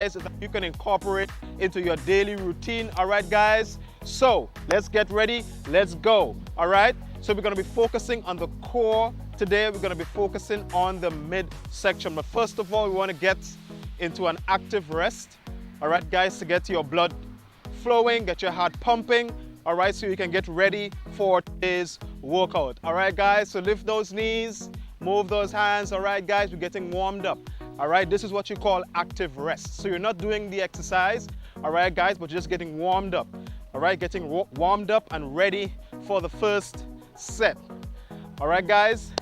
that you can incorporate into your daily routine. All right, guys? So let's get ready. Let's go. All right? So we're going to be focusing on the core today. We're going to be focusing on the midsection. But first of all, we want to get into an active rest. All right, guys, to get your blood flowing, get your heart pumping. All right, so you can get ready for today's workout. All right, guys, so lift those knees, move those hands. All right, guys, we're getting warmed up. All right, this is what you call active rest. So you're not doing the exercise, all right, guys, but you're just getting warmed up. All right, getting warmed up and ready for the first set. All right, guys?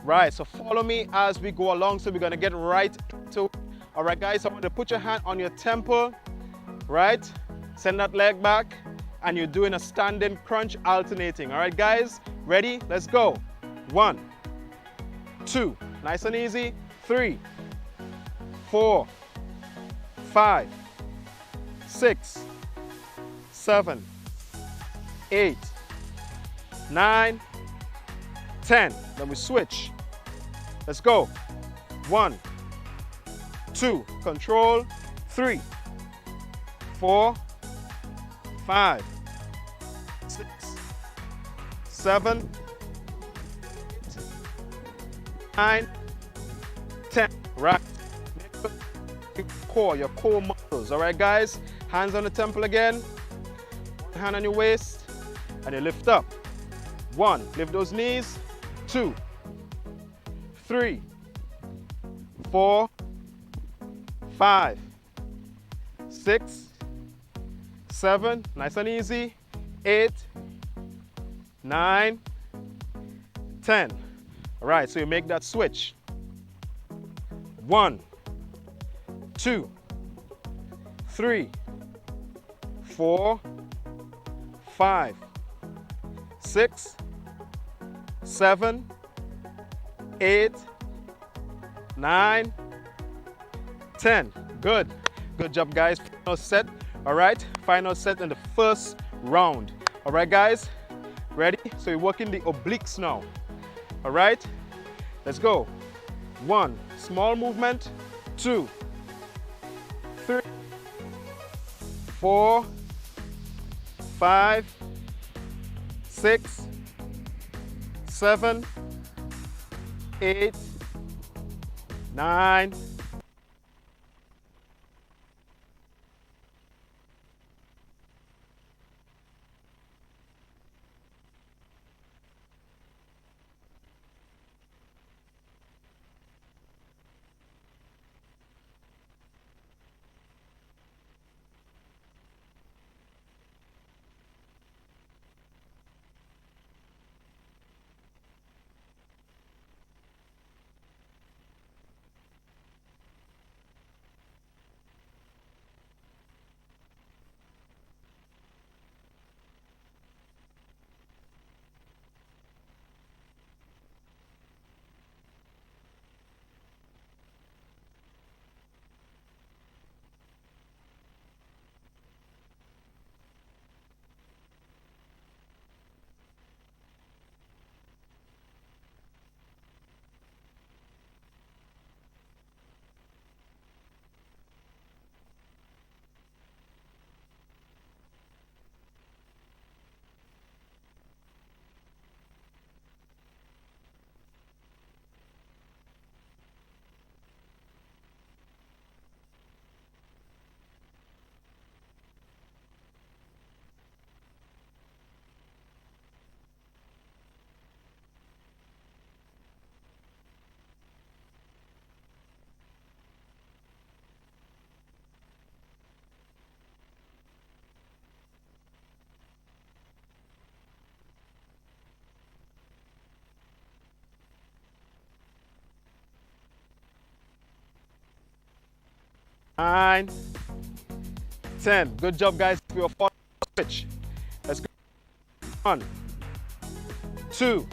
Right, so follow me as we go along. So we're gonna get right into it. All right, guys, I want you to put your hand on your temple, right? Send that leg back, and you're doing a standing crunch alternating. All right, guys? Ready? Let's go. 1, 2, nice and easy. 3, 4, 5, 6, 7, 8, 9, 10. Then we switch. Let's go. 1, 2, control. 3, 4, 5, 6, 7, 9, 10. Right. Your core muscles. All right, guys? Hands on the temple again. One hand on your waist, and you lift up. 1, lift those knees. 2, 3, 4, 5, 6, 7, nice and easy. 8, 9, 10. All right, so you make that switch. 1, 2, 3, 4, 5, 6, 7, 8, 9, 10. Good. Good job, guys. Final set. All right. Final set in the first round. All right, guys. Ready? So you're working the obliques now. All right. Let's go. 1, small movement. 2, 3, 4, 5, 6, 7, 8, 9. Nine, 10. Good job, guys. We are following the switch. Let's go. 1, 2,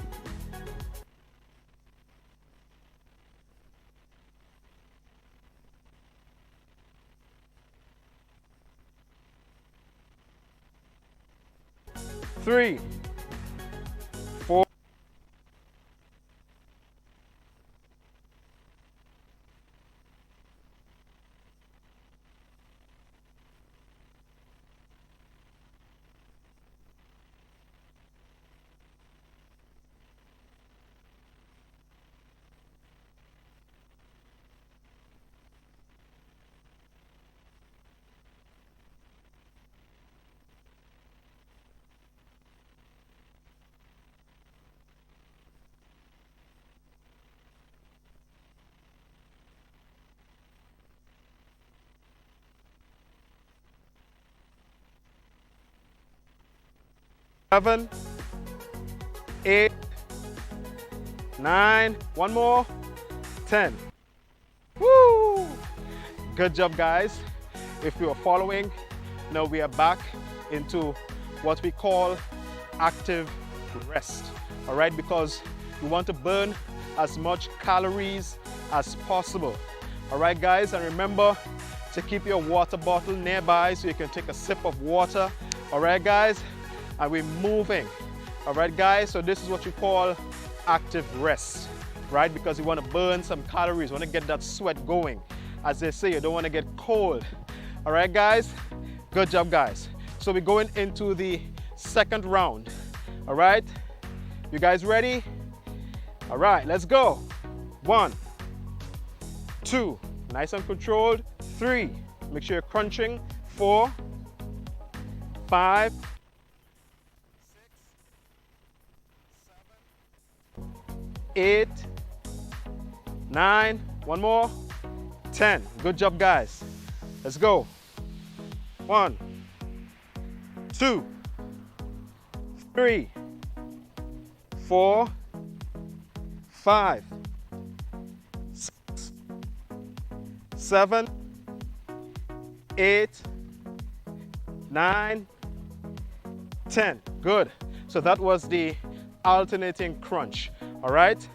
3, 4, 7, 8, 9, one more, 10. Woo! Good job, guys. If you are following, now we are back into what we call active rest. All right, because you want to burn as much calories as possible. All right, guys, and remember to keep your water bottle nearby so you can take a sip of water. All right, guys, and we're moving. All right, guys, so this is what you call active rest, right? Because you want to burn some calories, you want to get that sweat going. As they say, you don't want to get cold. All right, guys, good job, guys. So we're going into the second round. All right, you guys ready? All right, let's go. 1, 2, nice and controlled. 3, make sure you're crunching. 4, 5, 6, 7, 8, 9, one more, 10. Good job, guys. Let's go. 1, 2, 3, 4, 5, 6, 7, 8, 9, 10. Good. So that was the alternating crunch. All right.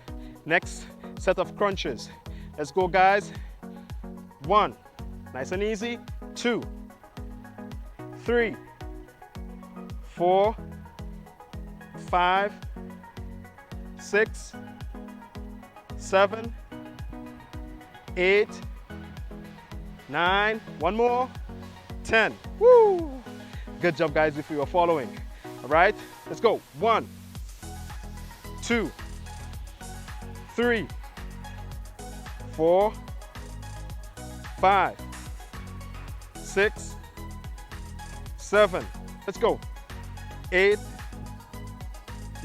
Next set of crunches. Let's go, guys. 1, nice and easy. 2, 3, 4, 5, 6, 7, 8, 9, one more, 10. Woo! Good job, guys, if you are following. All right, let's go. 1, 2, 3, 4, 5, 6, 7. Let's go. 8,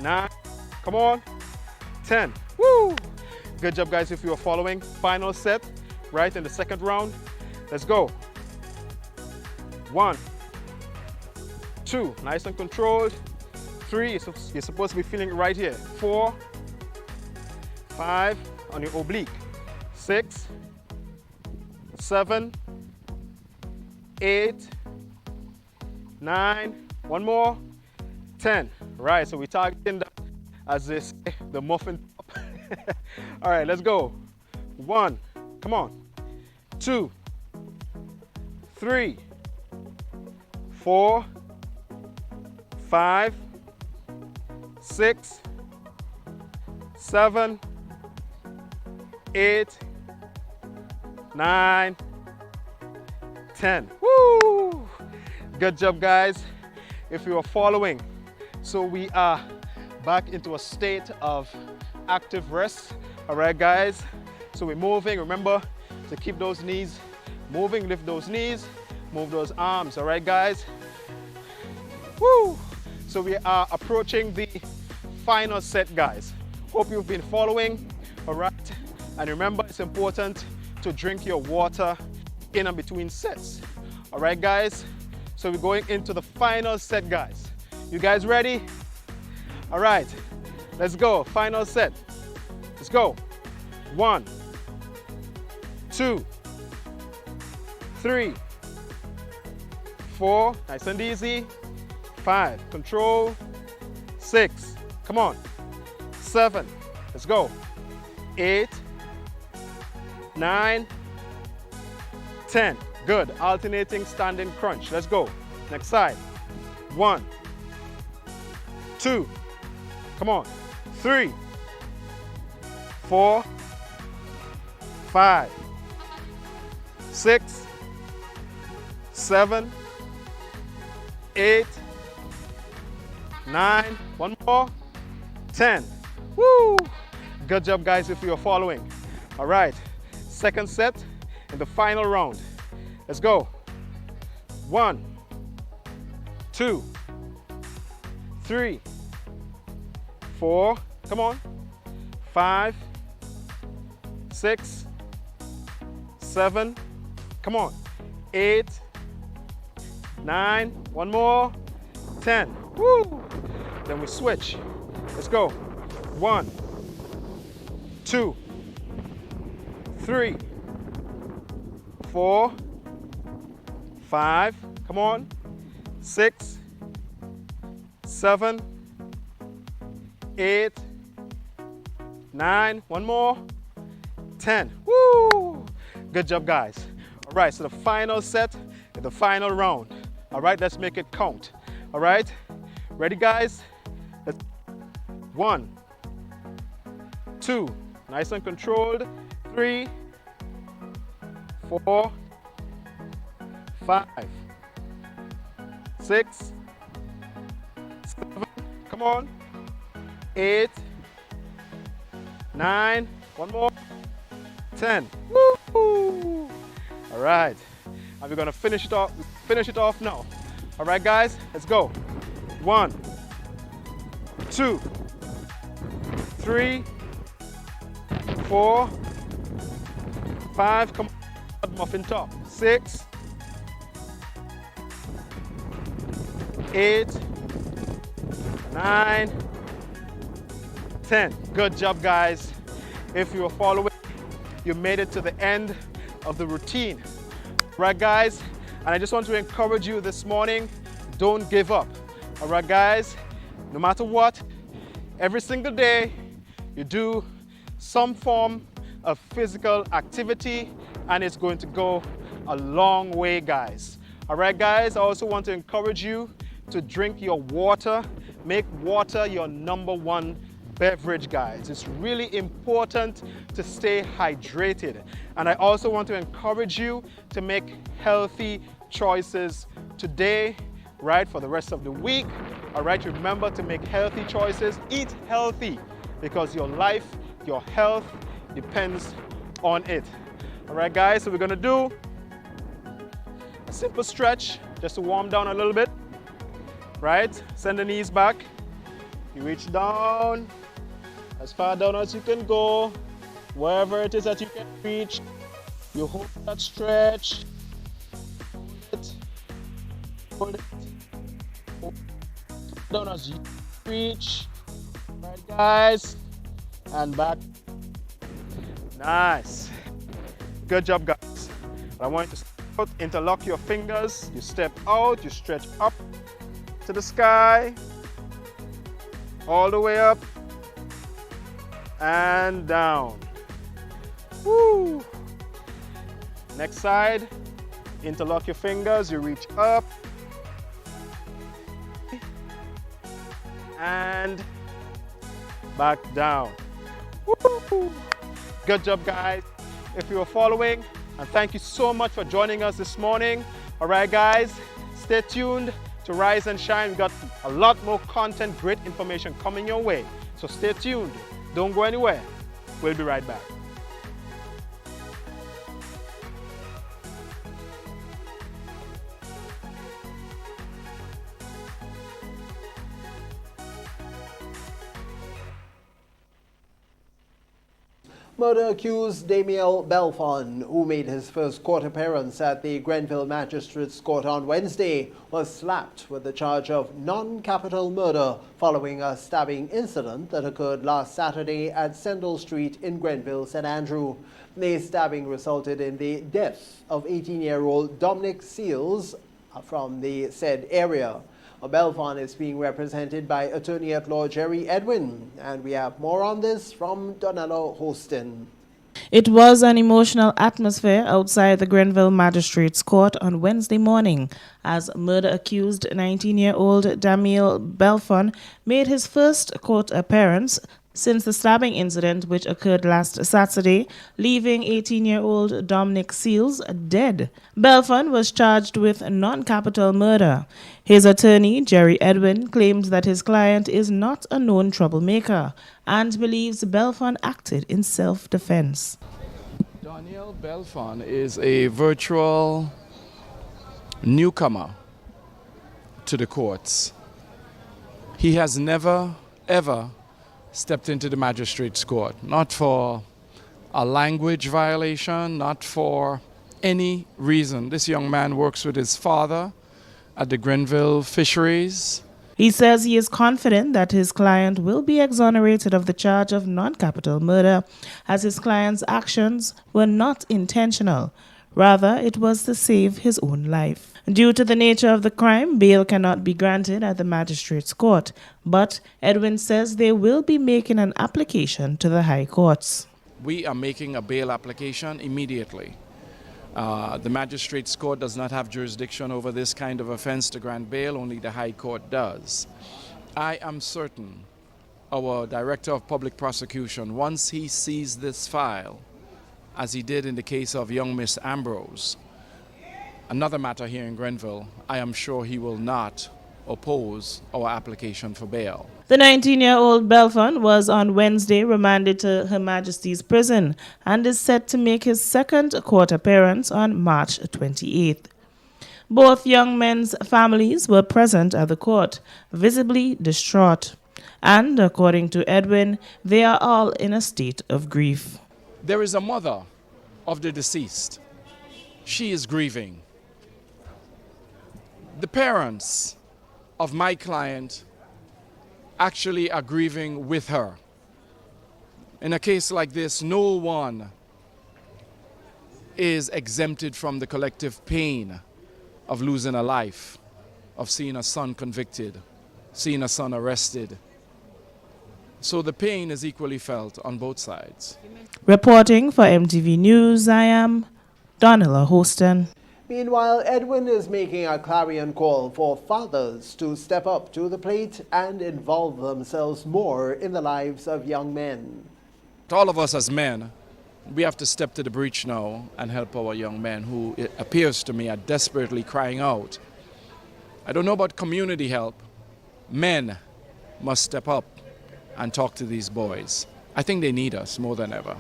9. Come on. 10. Woo! Good job, guys, if you are following. Final set, right, in the second round. Let's go. 1, 2, nice and controlled. 3, you're supposed to be feeling it right here. 4, 5, on your oblique. 6, 7, 8, 9, one more, 10. Right, so we're targeting that, as they say, the muffin top. All right, let's go. 1, come on. 2, 3, 4, 5, 6, 7, 8, 9, 10. Woo! Good job, guys, if you are following. So we are back into a state of active rest. All right, guys, so we're moving. Remember to keep those knees moving, lift those knees, move those arms. All right, guys. Woo! So we are approaching the final set, guys. Hope you've been following. All right, and remember, it's important to drink your water in and between sets. All right, guys, so we're going into the final set, guys. You guys ready? All right, let's go. Final set. Let's go. 1, 2, 3, 4, nice and easy. 5, control. 6, come on. 7, let's go. 8, 9, 10. Good. Alternating standing crunch. Let's go. Next side. 1, 2, come on. 3, 4, 5, 6, 7, 8, 9, one more, 10. Woo! Good job, guys, if you are following. All right, second set in the final round. Let's go. 1, 2, 3, 4, come on. 5, 6, 7, come on. 8, 9, one more, 10. Woo! Then we switch. Let's go. 1, 2, 3, 4, 5. Come on. 6, 7, 8, 9. One more. 10. Woo! Good job, guys. All right, so the final set, the final round. All right, let's make it count. All right, ready, guys? 1, 2, nice and controlled. 3, 4, 5, 6, 7, come on, 8, 9, one more, 10. Woo! All right, and we're gonna finish it off now. All right, guys, let's go. 1, 2, 3, 4, 5, come on, muffin top. 6, 8, 9, 10. Good job, guys. If you were following, you made it to the end of the routine. Right, guys? And I just want to encourage you this morning, don't give up. All right, guys? No matter what, every single day, you do some form of physical activity, and it's going to go a long way, guys. All right, guys? I also want to encourage you to drink your water. Make water your #1 beverage, guys. It's really important to stay hydrated. And I also want to encourage you to make healthy choices today, right, for the rest of the week. All right, remember to make healthy choices. Eat healthy, because your life, your health depends on it. All right, guys, so we're gonna do a simple stretch just to warm down a little bit, right? Send the knees back. You reach down as far down as you can go, wherever it is that you can reach. You hold that stretch, hold it, hold it down as you reach. Right, guys, and back. Nice. Good job, guys. I want you to step out, interlock your fingers. You step out, you stretch up to the sky, all the way up and down. Woo! Next side, interlock your fingers, you reach up and back down. Woo! Good job, guys. If you were following, and thank you so much for joining us this morning. All right, guys, stay tuned to Rise and Shine. We got a lot more content, great information coming your way. So stay tuned. Don't go anywhere. We'll be right back. Murder-accused Damiel Belfon, who made his first court appearance at the Grenville Magistrates Court on Wednesday, was slapped with the charge of non-capital murder following a stabbing incident that occurred last Saturday at Sendall Street in Grenville, St. Andrew. The stabbing resulted in the death of 18-year-old Dominic Seals from the said area. Belfon is being represented by Attorney-at-Law Jerry Edwin, and we have more on this from Donella Hostin. It was an emotional atmosphere outside the Grenville Magistrates Court on Wednesday morning as murder-accused 19-year-old Damiel Belfon made his first court appearance since the stabbing incident which occurred last Saturday, leaving 18-year-old Dominic Seals dead. Belfon was charged with non-capital murder. His attorney, Jerry Edwin, claims that his client is not a known troublemaker and believes Belfon acted in self-defense. Daniel Belfon is a virtual newcomer to the courts. He has never, ever stepped into the magistrate's court, not for a language violation, not for any reason. This young man works with his father at the Grenville Fisheries. He says he is confident that his client will be exonerated of the charge of non-capital murder, as his client's actions were not intentional. Rather, it was to save his own life. Due to the nature of the crime, bail cannot be granted at the magistrate's court, but Edwin says they will be making an application to the high courts. We are making a bail application immediately. The magistrate's court does not have jurisdiction over this kind of offense to grant bail, only the high court does. I am certain our director of public prosecution, once he sees this file, as he did in the case of young Miss Ambrose, another matter here in Grenville, I am sure he will not oppose our application for bail. The 19-year-old Belfon was on Wednesday remanded to Her Majesty's Prison and is set to make his second court appearance on March 28th. Both young men's families were present at the court, visibly distraught. And according to Edwin, they are all in a state of grief. There is a mother of the deceased. She is grieving. The parents of my client actually are grieving with her. In a case like this, no one is exempted from the collective pain of losing a life, of seeing a son convicted, seeing a son arrested. So the pain is equally felt on both sides. Reporting for MTV News, I am Donilla Hoston. Meanwhile, Edwin is making a clarion call for fathers to step up to the plate and involve themselves more in the lives of young men. To all of us as men, we have to step to the breach now and help our young men who, it appears to me, are desperately crying out. I don't know about community help. Men must step up and talk to these boys. I think they need us more than ever.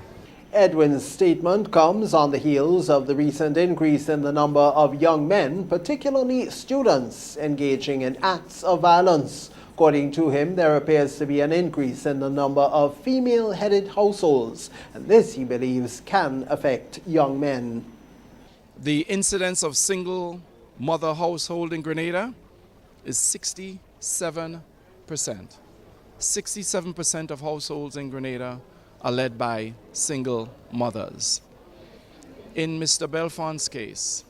Edwin's statement comes on the heels of the recent increase in the number of young men, particularly students, engaging in acts of violence. According to him, there appears to be an increase in the number of female-headed households, and this, he believes, can affect young men. The incidence of single mother household in Grenada is 67%. 67% of households in Grenada are led by single mothers. In Mr. Belfon's case,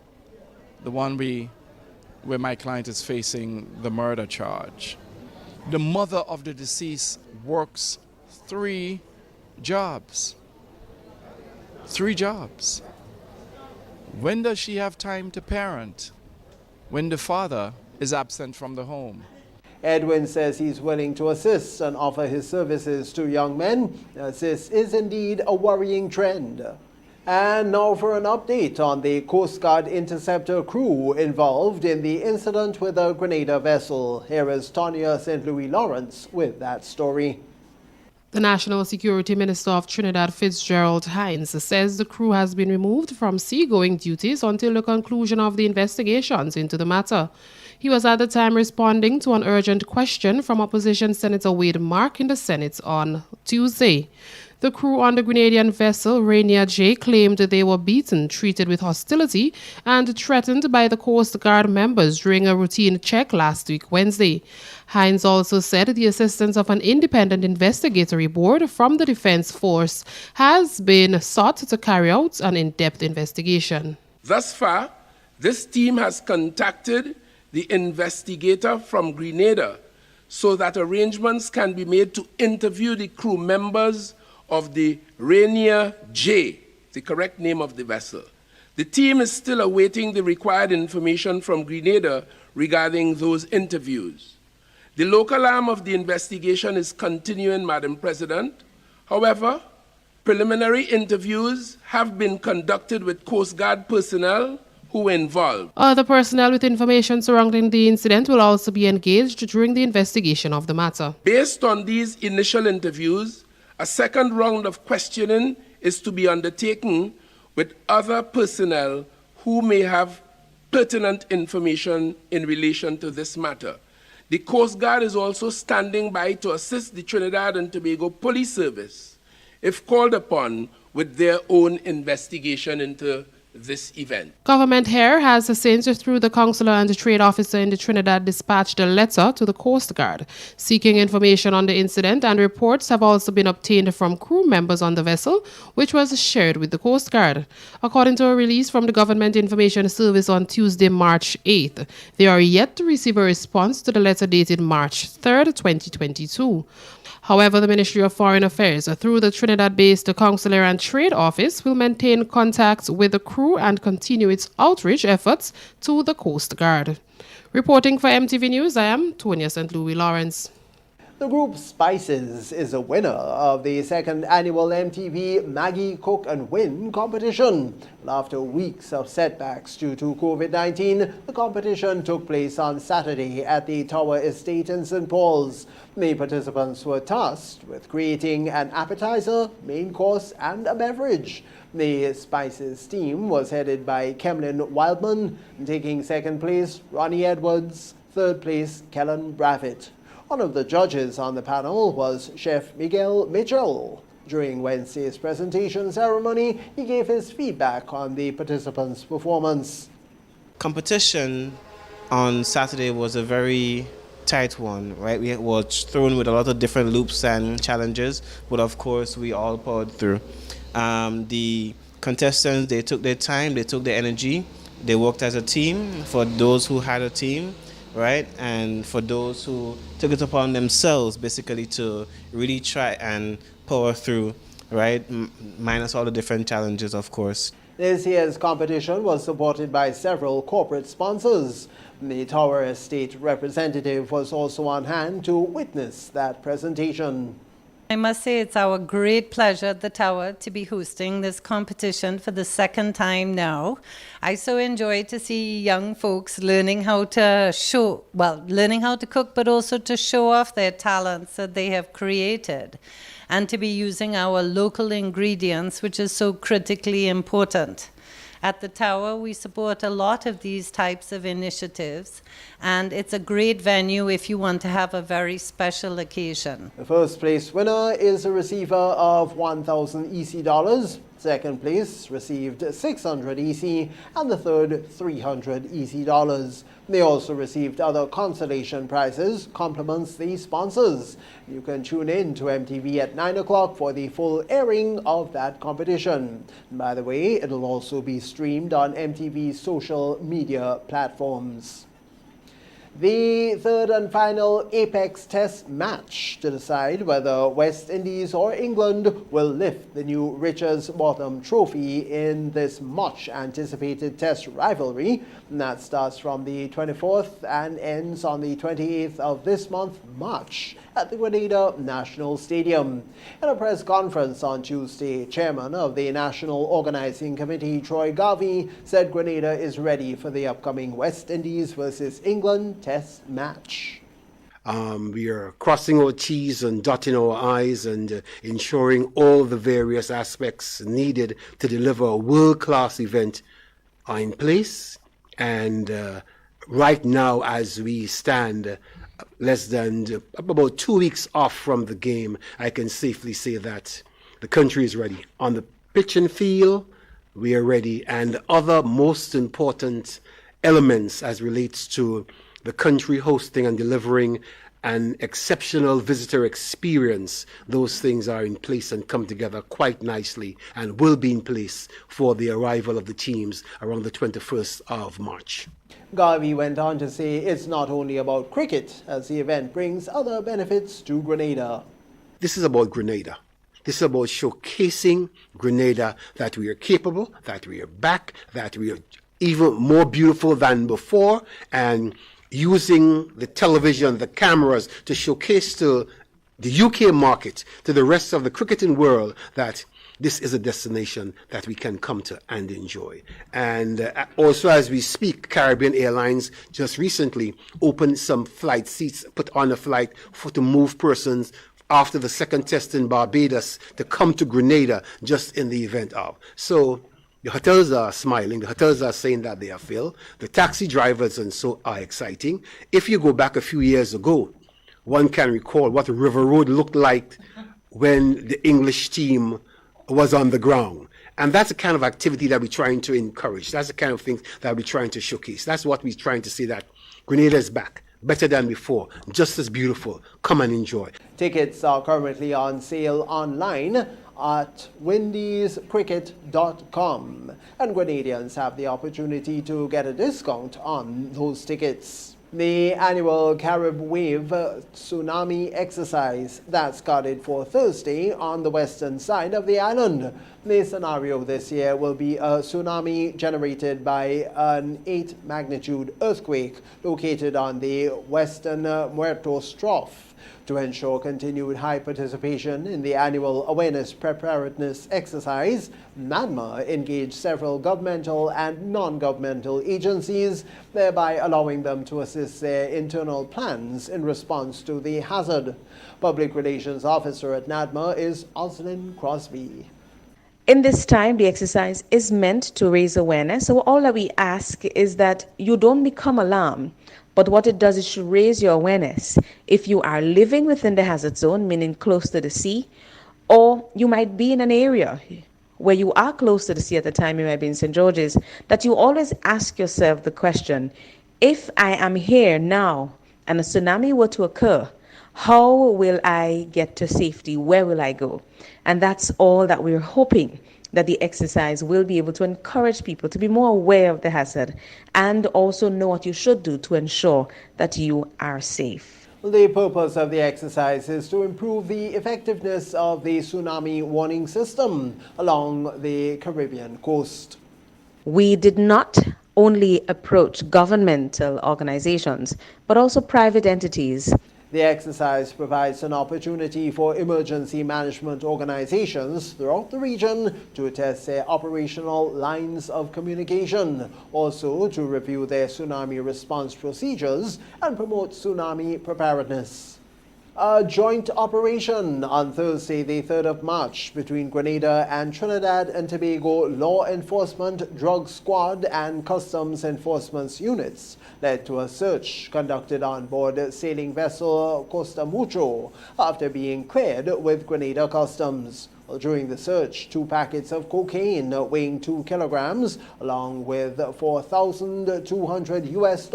the one where my client is facing the murder charge, the mother of the deceased works 3 jobs. 3 jobs. When does she have time to parent? When the father is absent from the home. Edwin says he's willing to assist and offer his services to young men, as this is indeed a worrying trend. And now for an update on the Coast Guard interceptor crew involved in the incident with a Grenada vessel. Here is Tanya St. Louis Lawrence with that story. The National Security Minister of Trinidad, Fitzgerald Hines, says the crew has been removed from seagoing duties until the conclusion of the investigations into the matter. He was at the time responding to an urgent question from Opposition Senator Wade Mark in the Senate on Tuesday. The crew on the Grenadian vessel Rainier J claimed they were beaten, treated with hostility, and threatened by the Coast Guard members during a routine check last week, Wednesday. Hines also said the assistance of an independent investigatory board from the Defense Force has been sought to carry out an in-depth investigation. Thus far, this team has contacted the investigator from Grenada so that arrangements can be made to interview the crew members of the Rainier J, the correct name of the vessel. The team is still awaiting the required information from Grenada regarding those interviews. The local arm of the investigation is continuing, Madam President. However, preliminary interviews have been conducted with Coast Guard personnel who were involved. Other personnel with information surrounding the incident will also be engaged during the investigation of the matter. Based on these initial interviews, a second round of questioning is to be undertaken with other personnel who may have pertinent information in relation to this matter. The Coast Guard is also standing by to assist the Trinidad and Tobago Police Service, if called upon, with their own investigation into this event. Government here has since, through the consular and the trade officer in the Trinidad, dispatched a letter to the Coast Guard seeking information on the incident, and reports have also been obtained from crew members on the vessel, which was shared with the Coast Guard. According to a release from the Government Information Service on Tuesday, March 8th, they are yet to receive a response to the letter dated March 3rd, 2022. However, the Ministry of Foreign Affairs, through the Trinidad-based Consular and Trade Office, will maintain contact with the crew and continue its outreach efforts to the Coast Guard. Reporting for MTV News, I am Tonya St. Louis Lawrence. The group Spices is a winner of the second annual MTV Maggie Cook and Win competition. After weeks of setbacks due to COVID-19, the competition took place on Saturday at the Tower Estate in St. Paul's. The participants were tasked with creating an appetizer, main course, and a beverage. The Spices team was headed by Kemlyn Wildman, taking second place Ronnie Edwards, third place Kellen Bravitt. One of the judges on the panel was Chef Miguel Mitchell. During Wednesday's presentation ceremony, he gave his feedback on the participants' performance. Competition on Saturday was a very tight one, right? We were thrown with a lot of different loops and challenges, but of course we all powered through. The contestants, they took their time, they took their energy, they worked as a team for those who had a team, right? And for those who took it upon themselves basically to really try and power through, right? Minus all the different challenges, of course. This year's competition was supported by several corporate sponsors. The Tower Estate representative was also on hand to witness that presentation. I must say it's our great pleasure at the Tower to be hosting this competition for the second time now. I so enjoy to see young folks learning how to learning how to cook, but also to show off their talents that they have created, and to be using our local ingredients, which is so critically important. At the Tower, we support a lot of these types of initiatives, and it's a great venue if you want to have a very special occasion. The first place winner is a receiver of 1,000 EC dollars. Second place received 600 EC, and the third 300 EC dollars. They also received other consolation prizes, compliments the sponsors. You can tune in to MTV at 9 o'clock for the full airing of that competition. By the way, it'll also be streamed on MTV's social media platforms. The third and final Apex Test match to decide whether West Indies or England will lift the new Richards Botham Trophy in this much-anticipated Test rivalry. And that starts from the 24th and ends on the 28th of this month, March, at the Grenada National Stadium. In a press conference on Tuesday, Chairman of the National Organizing Committee, Troy Garvey, said Grenada is ready for the upcoming West Indies versus England Test match. We are crossing our T's and dotting our I's and ensuring all the various aspects needed to deliver a world-class event are in place. And right now, as we stand, less than about 2 weeks off from the game, I can safely say that the country is ready. On the pitch and field, we are ready. And other most important elements as relates to the country hosting and delivering an exceptional visitor experience, those things are in place and come together quite nicely and will be in place for the arrival of the teams around the 21st of March. Garvey went on to say it's not only about cricket, as the event brings other benefits to Grenada. This is about Grenada. This is about showcasing Grenada, that we are capable, that we are back, that we are even more beautiful than before, and using the television, the cameras to showcase to the UK market, to the rest of the cricketing world, that this is a destination that we can come to and enjoy. And also, as we speak, Caribbean Airlines just recently opened some flight seats, put on a flight to move persons after the second test in Barbados to come to Grenada just in the event of. So the hotels are smiling. The hotels are saying that they are filled. The taxi drivers and so are exciting. If you go back a few years ago, one can recall what River Road looked like when the English team was on the ground. And that's the kind of activity that we're trying to encourage. That's the kind of things that we're trying to showcase. That's what we're trying to see, that Grenada is back, better than before, just as beautiful. Come and enjoy. Tickets are currently on sale online at windiescricket.com, and Grenadians have the opportunity to get a discount on those tickets. The annual Carib Wave tsunami exercise that's scheduled for Thursday on the western side of the island. The scenario this year will be a tsunami generated by an 8 magnitude earthquake located on the western Muertos Trough. To ensure continued high participation in the annual awareness preparedness exercise, NADMA engaged several governmental and non-governmental agencies, thereby allowing them to assist their internal plans in response to the hazard. Public Relations Officer at NADMA is Oslin Crosby. In this time, the exercise is meant to raise awareness. So all that we ask is that you don't become alarmed. But what it does is should raise your awareness. If you are living within the hazard zone, meaning close to the sea, or you might be in an area where you are close to the sea at the time, you might be in St. George's, that you always ask yourself the question, if I am here now and a tsunami were to occur, how will I get to safety? Where will I go? And that's all that we're hoping, that the exercise will be able to encourage people to be more aware of the hazard and also know what you should do to ensure that you are safe. The purpose of the exercise is to improve the effectiveness of the tsunami warning system along the Caribbean coast. We did not only approach governmental organizations, but also private entities. The exercise provides an opportunity for emergency management organizations throughout the region to test their operational lines of communication, also to review their tsunami response procedures and promote tsunami preparedness. A joint operation on Thursday, the 3rd of March, between Grenada and Trinidad and Tobago Law Enforcement, Drug Squad and Customs Enforcement units led to a search conducted on board sailing vessel Costa Mucho after being cleared with Grenada Customs. During the search, 2 packets of cocaine weighing 2 kilograms, along with $4,200 US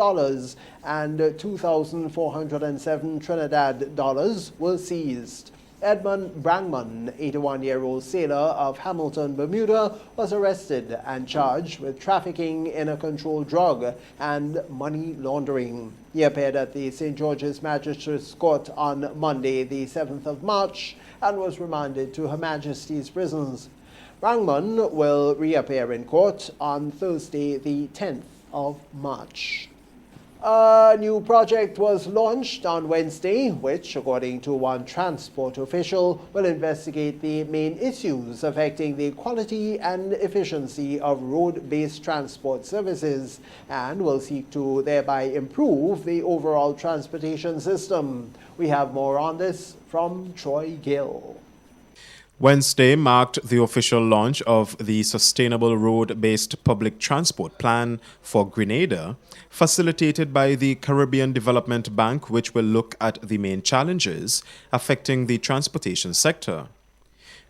and 2,407 Trinidad dollars were seized. Edmund Brangman, 81-year-old sailor of Hamilton, Bermuda, was arrested and charged with trafficking in a controlled drug and money laundering. He appeared at the St. George's Magistrates Court on Monday, the 7th of March, and was remanded to Her Majesty's prisons. Brangman will reappear in court on Thursday, the 10th of March. A new project was launched on Wednesday, which, according to one transport official, will investigate the main issues affecting the quality and efficiency of road-based transport services and will seek to thereby improve the overall transportation system. We have more on this from Troy Gill. Wednesday marked the official launch of the Sustainable Road-Based Public Transport Plan for Grenada, facilitated by the Caribbean Development Bank, which will look at the main challenges affecting the transportation sector.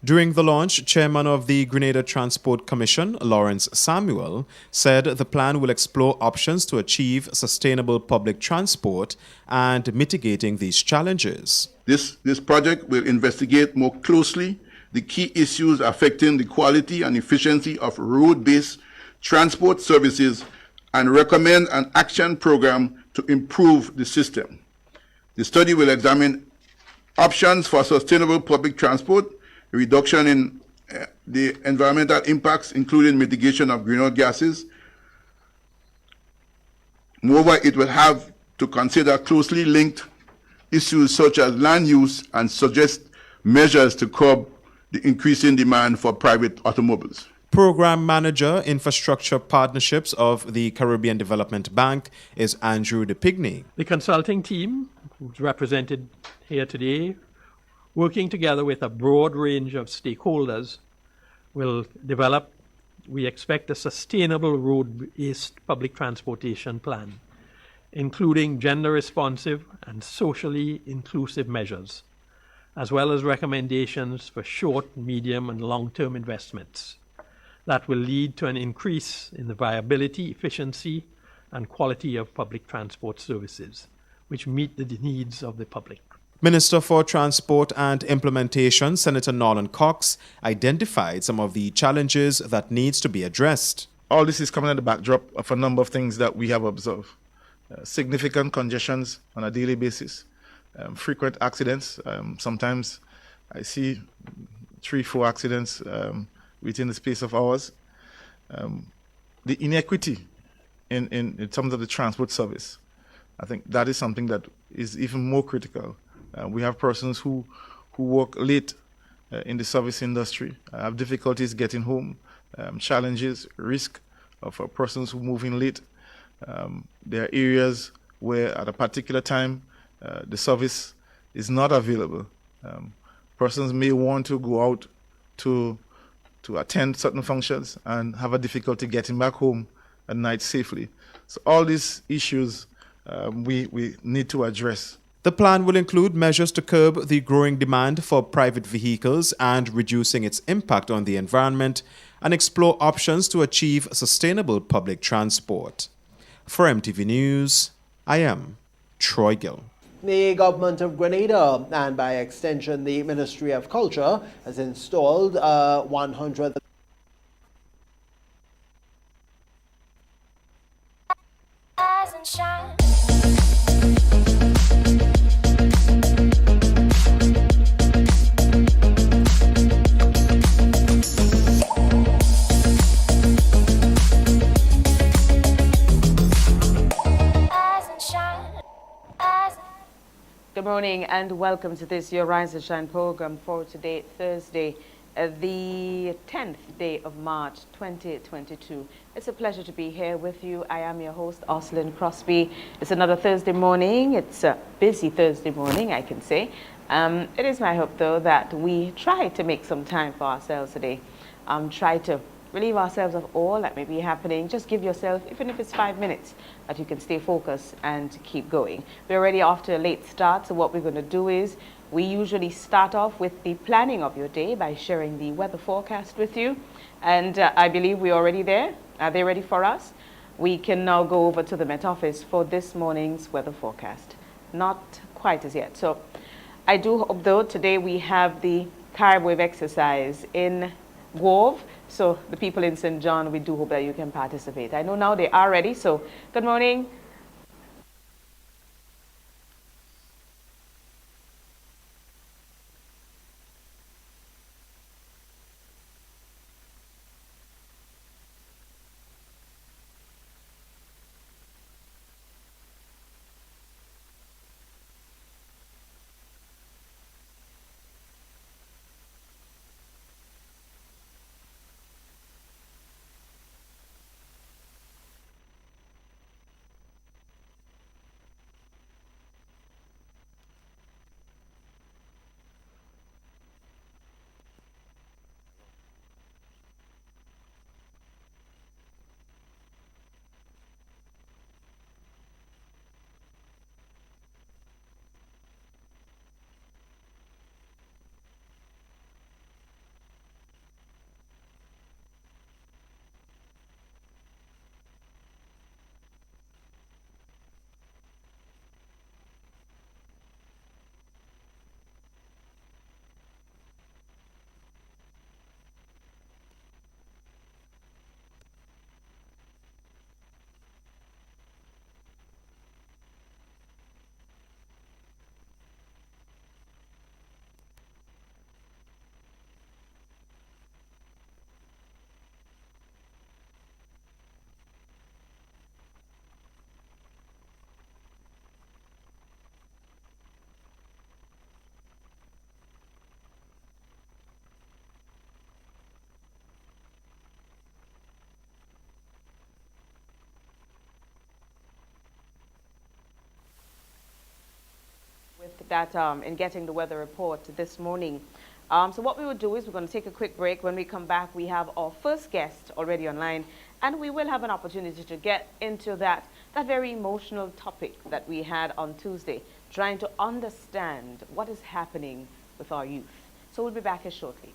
During the launch, Chairman of the Grenada Transport Commission, Lawrence Samuel, said the plan will explore options to achieve sustainable public transport and mitigating these challenges. This project will investigate more closely the key issues affecting the quality and efficiency of road-based transport services and recommend an action program to improve the system. The study will examine options for sustainable public transport, reduction in the environmental impacts, including mitigation of greenhouse gases. Moreover, it will have to consider closely linked issues such as land use and suggest measures to curb the increasing demand for private automobiles. Program Manager, Infrastructure Partnerships of the Caribbean Development Bank is Andrew DePigney. The consulting team, who's represented here today, working together with a broad range of stakeholders, will develop, we expect, a sustainable road-based public transportation plan, including gender-responsive and socially inclusive measures, as well as recommendations for short, medium, and long-term investments. that will lead to an increase in the viability, efficiency, and quality of public transport services, which meet the needs of the public. Minister for Transport and Implementation, Senator Nolan Cox, identified some of the challenges that needs to be addressed. All this is coming at the backdrop of a number of things that we have observed. Significant congestions on a daily basis, frequent accidents. Sometimes I see 3-4 accidents within the space of hours. The inequity in terms of the transport service, I think that is something that is even more critical. We have persons who work late in the service industry, have difficulties getting home, challenges, risk of persons who move in late. There are areas where at a particular time the service is not available. Persons may want to go out to attend certain functions and have a difficulty getting back home at night safely. So all these issues we need to address. The plan will include measures to curb the growing demand for private vehicles and reducing its impact on the environment, and explore options to achieve sustainable public transport. For MTV News, I am Troy Gill. The government of Grenada, and by extension the Ministry of Culture, has installed a 100th Good morning and welcome to this your Rise and Shine program for today, Thursday, the 10th day of March 2022. It's a pleasure to be here with you. I am your host, Oslin Crosby. It's another Thursday morning. It's a busy Thursday morning, I can say. It is my hope, though, that we try to make some time for ourselves today. Try to relieve ourselves of all that may be happening. Just give yourself, even if it's 5 minutes, that you can stay focused and keep going. We're already off to a late start, so what we're going to do is we usually start off with the planning of your day by sharing the weather forecast with you. And I believe we're already there. Are they ready for us? We can now go over to the Met Office for this morning's weather forecast. Not quite as yet. So I do hope, though, today we have the Carib Wave exercise in Grove. So the people in St. John, we do hope that you can participate. I know now they are ready, so good morning. That in getting the weather report this morning. So what we will do is we're going to take a quick break. When we come back, we have our first guest already online, and we will have an opportunity to get into that very emotional topic that we had on Tuesday, trying to understand what is happening with our youth. So we'll be back here shortly.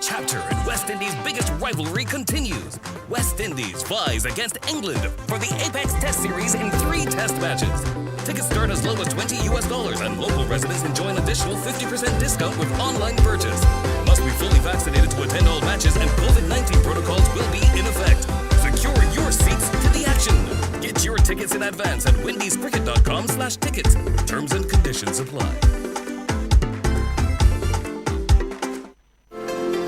Chapter in West Indies' biggest rivalry continues. West Indies flies against England for the Apex Test Series in 3 test matches. Tickets start as low as $20 and local residents enjoy an additional 50% discount with online purchase. Must be fully vaccinated to attend all matches and COVID-19 protocols will be in effect. Secure your seats to the action. Get your tickets in advance at windiescricket.com/tickets. Terms and conditions apply.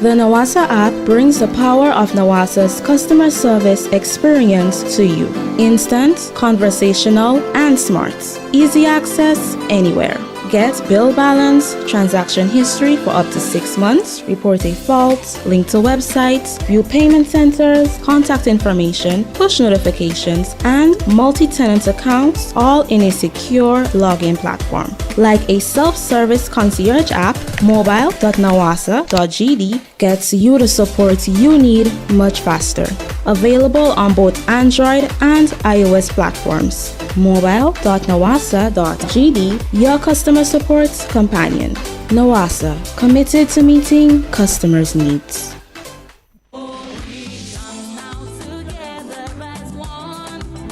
The Nawasa app brings the power of Nawasa's customer service experience to you. Instant, conversational, and smart. Easy access anywhere. Get bill balance, transaction history for up to 6 months, report a fault, link to websites, view payment centers, contact information, push notifications, and multi-tenant accounts, all in a secure login platform. Like a self-service concierge app, mobile.nawasa.gd gets you the support you need much faster. Available on both Android and iOS platforms. Mobile.nawasa.gd, your customer support companion. Nawasa, committed to meeting customers' needs.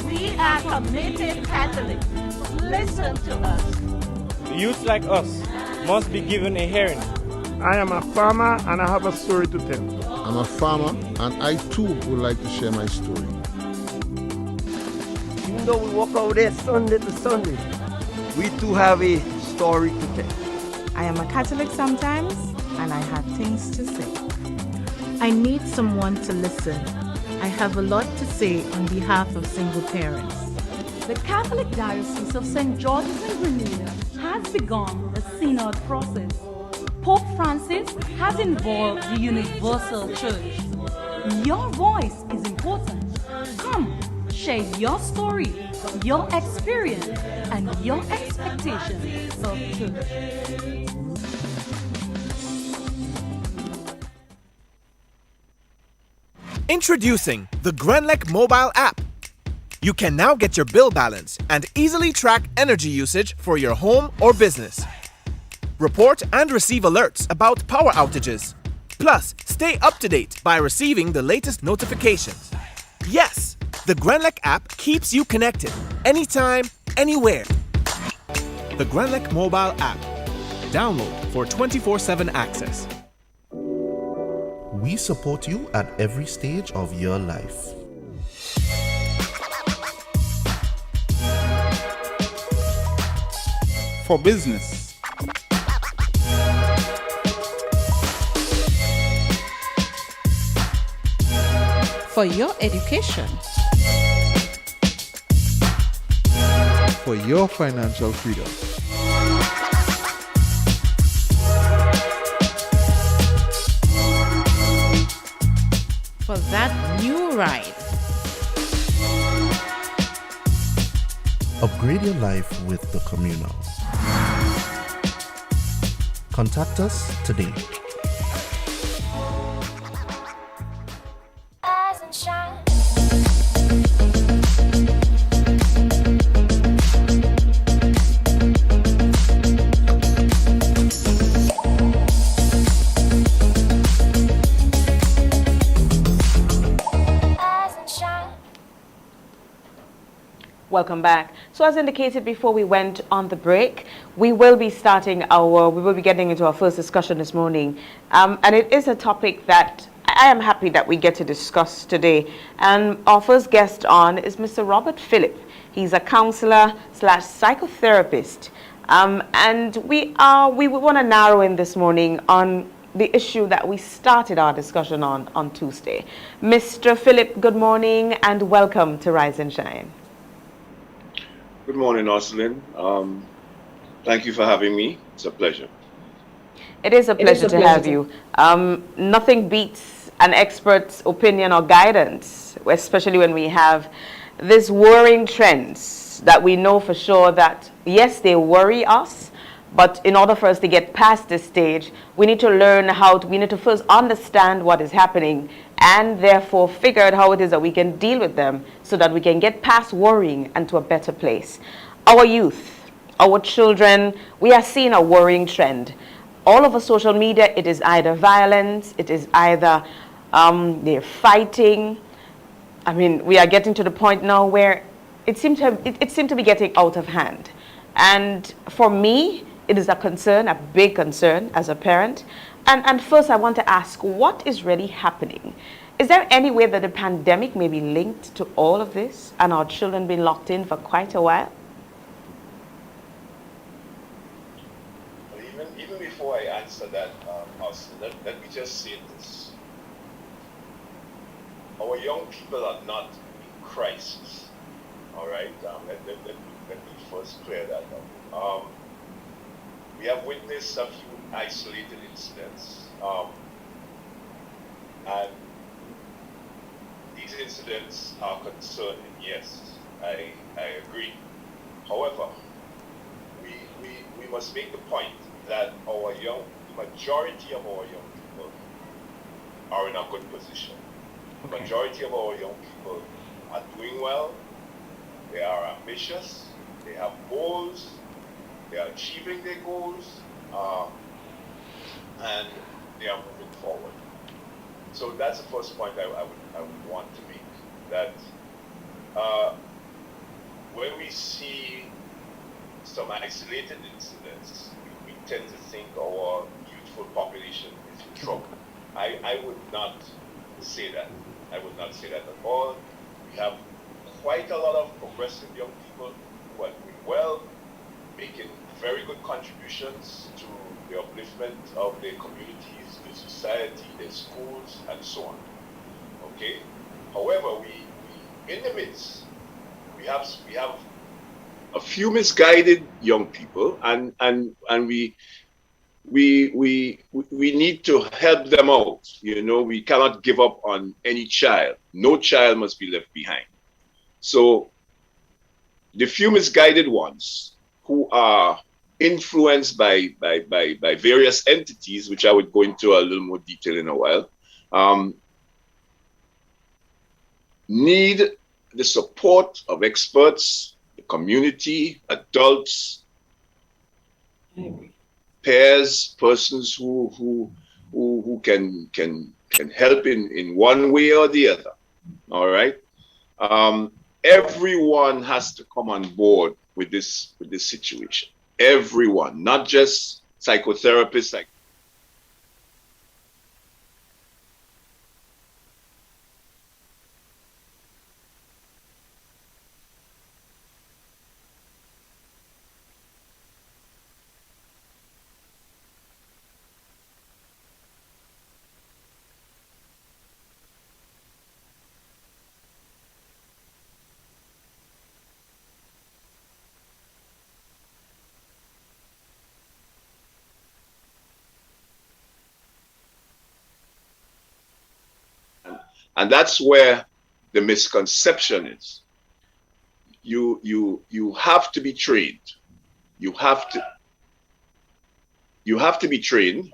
We are committed Catholics. Listen to us. Youth like us must be given a hearing. I am a farmer and I have a story to tell. I'm a farmer and I too would like to share my story. Even though we walk over there Sunday to Sunday, we too have a story to tell. I am a Catholic sometimes and I have things to say. I need someone to listen. I have a lot to say on behalf of single parents. The Catholic Diocese of St. George's in Grenada has begun a synod process. Pope Francis has involved the Universal Church. Your voice is important. Come, share your story, your experience, and your expectations of church. Introducing the Grenlec mobile app. You can now get your bill balance and easily track energy usage for your home or business. Report and receive alerts about power outages. Plus, stay up to date by receiving the latest notifications. Yes, the Grenlec app keeps you connected anytime, anywhere. The Grenlec mobile app. Download for 24/7 access. We support you at every stage of your life. For business, For your education. for your financial freedom. For that new ride. Upgrade your life with the Communal. Contact us today. Welcome back. So as indicated before we went on the break, we will be getting into our first discussion this morning. And it is a topic that I am happy that we get to discuss today. And our first guest on is Mr. Robert Phillip. He's a counselor / psychotherapist. And we want to narrow in this morning on the issue that we started our discussion on Tuesday. Mr. Phillip, good morning and welcome to Rise and Shine. Good morning, Jocelyn. Thank you for having me. It's a pleasure. It is a pleasure to have you. Nothing beats an expert's opinion or guidance, especially when we have these worrying trends that we know for sure that, yes, they worry us, but in order for us to get past this stage, we need to learn we need to first understand what is happening and therefore figure out how it is that we can deal with them so that we can get past worrying and to a better place. Our youth, our children, we are seeing a worrying trend. all over social media, it is either violence, it is either they're fighting. I mean, we are getting to the point now where it seemed to be getting out of hand. And for me, it is a concern, a big concern as a parent. And first, I want to ask, what is really happening? Is there any way that the pandemic may be linked to all of this and our children being locked in for quite a while? Well, even before I answer that, Austin, let me just say this. Our young people are not in crisis, all right? Let me first clear that up. We have witnessed a few isolated incidents, and these incidents are concerning, yes, I agree. However, we must make the point that the majority of our young people are in a good position. The majority of our young people are doing well, they are ambitious, they have goals, they are achieving their goals, and they are moving forward. So that's the first point I would want to make, that when we see some isolated incidents, we tend to think our youthful population is in trouble. I would not say that. I would not say that at all. We have quite a lot of progressive young people who are doing well, making very good contributions to the upliftment of their communities, their society, their schools, and so on. Okay? However, we in the midst, we have a few misguided young people, and we need to help them out. You know, we cannot give up on any child. No child must be left behind. So the few misguided ones who are influenced by various entities, which I would go into a little more detail in a while, need the support of experts, the community, adults, peers, persons who can help in one way or the other. All right. Everyone has to come on board with this situation. Everyone, not just psychotherapists. And that's where the misconception is. You have to be trained. You have to be trained.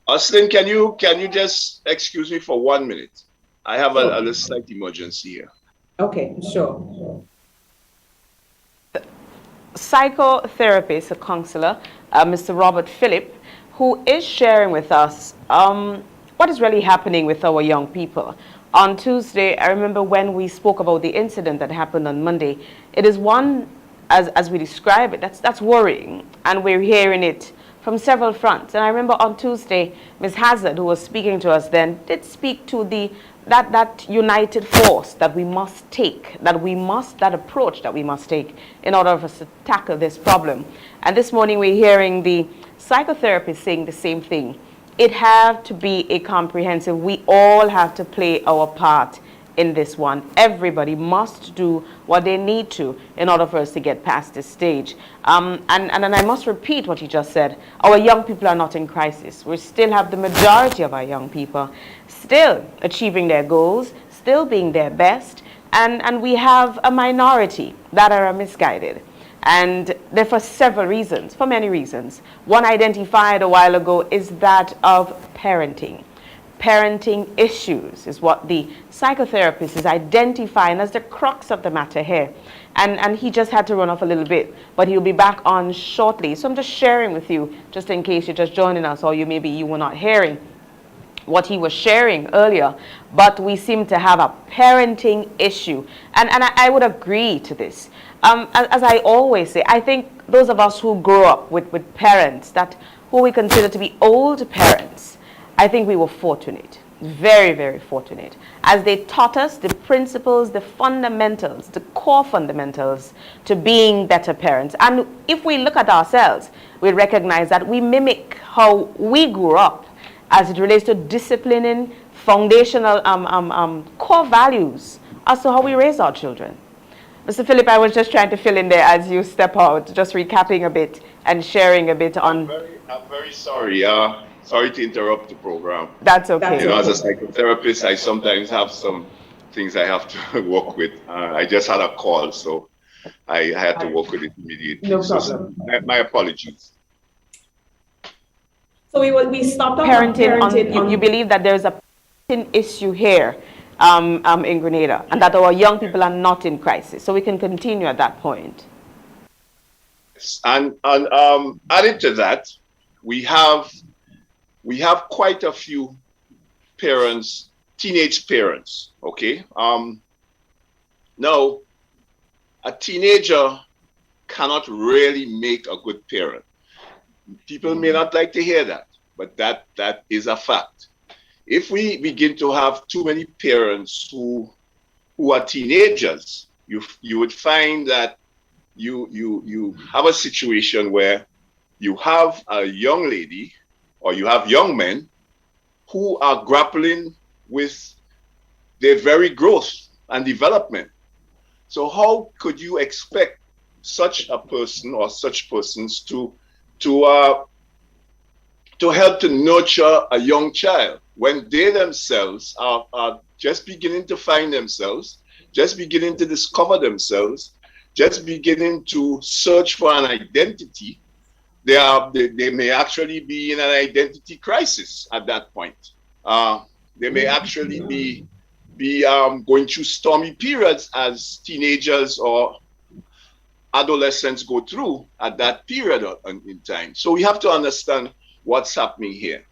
Austin, can you just excuse me for 1 minute? I have a slight emergency here. Okay, sure. Psychotherapist, a counselor, Mr. Robert Phillip, who is sharing with us what is really happening with our young people. On Tuesday, I remember when we spoke about the incident that happened on Monday, it is one, as we describe it, that's worrying, and we're hearing it from several fronts. And I remember on Tuesday, Ms. Hazard, who was speaking to us then, did speak to that united force that we must take, that approach that we must take in order for us to tackle this problem. And this morning we're hearing the psychotherapist saying the same thing. It have to be a comprehensive, we all have to play our part in this one. Everybody must do what they need to in order for us to get past this stage. And I must repeat what you just said. Our young people are not in crisis. We still have the majority of our young people still achieving their goals, still being their best, and we have a minority that are misguided. And there for several reasons, for many reasons. One identified a while ago is that of parenting. parenting issues is what the psychotherapist is identifying as the crux of the matter here. And he just had to run off a little bit, but he'll be back on shortly. So I'm just sharing with you, just in case you're just joining us or you were not hearing what he was sharing earlier. But we seem to have a parenting issue. And I would agree to this. As I always say, I think those of us who grew up with parents who we consider to be old parents, I think we were fortunate, very, very fortunate, as they taught us the principles, the fundamentals, the core fundamentals to being better parents. And if we look at ourselves, we recognize that we mimic how we grew up as it relates to disciplining, foundational core values as to how we raise our children. Mr. Philip, I was just trying to fill in there as you step out, just recapping a bit and sharing a bit on... I'm very sorry. Sorry to interrupt the program. That's okay. You know, as a psychotherapist, I sometimes have some things I have to work with. I just had a call, so I had to work with it immediately. No problem. So, my apologies. So we stopped on parenting. You believe that there's a parenting issue here in Grenada, and that our young people are not in crisis. So we can continue at that point. And added to that, we have quite a few parents, teenage parents, okay? Now, a teenager cannot really make a good parent. People may not like to hear that, but that is a fact. If we begin to have too many parents who are teenagers, you would find that you have a situation where you have a young lady or you have young men who are grappling with their very growth and development. So how could you expect such a person or such persons to help to nurture a young child when they themselves are just beginning to find themselves, just beginning to discover themselves, just beginning to search for an identity? They may actually be in an identity crisis at that point. They may actually be going through stormy periods as teenagers or adolescents go through at that period in time. So we have to understand what's happening here.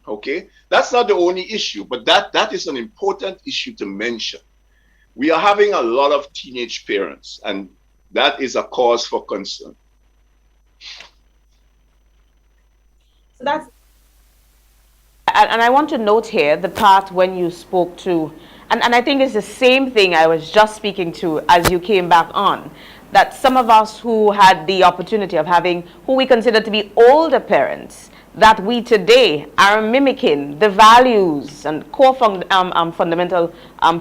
Okay, that's not the only issue, but that is an important issue to mention. We are having a lot of teenage parents, and that is a cause for concern. So that's, and I want to note here the part when you spoke to, and I think it's the same thing I was just speaking to as you came back on, that some of us who had the opportunity of having who we consider to be older parents, that we today are mimicking the values and core fundamental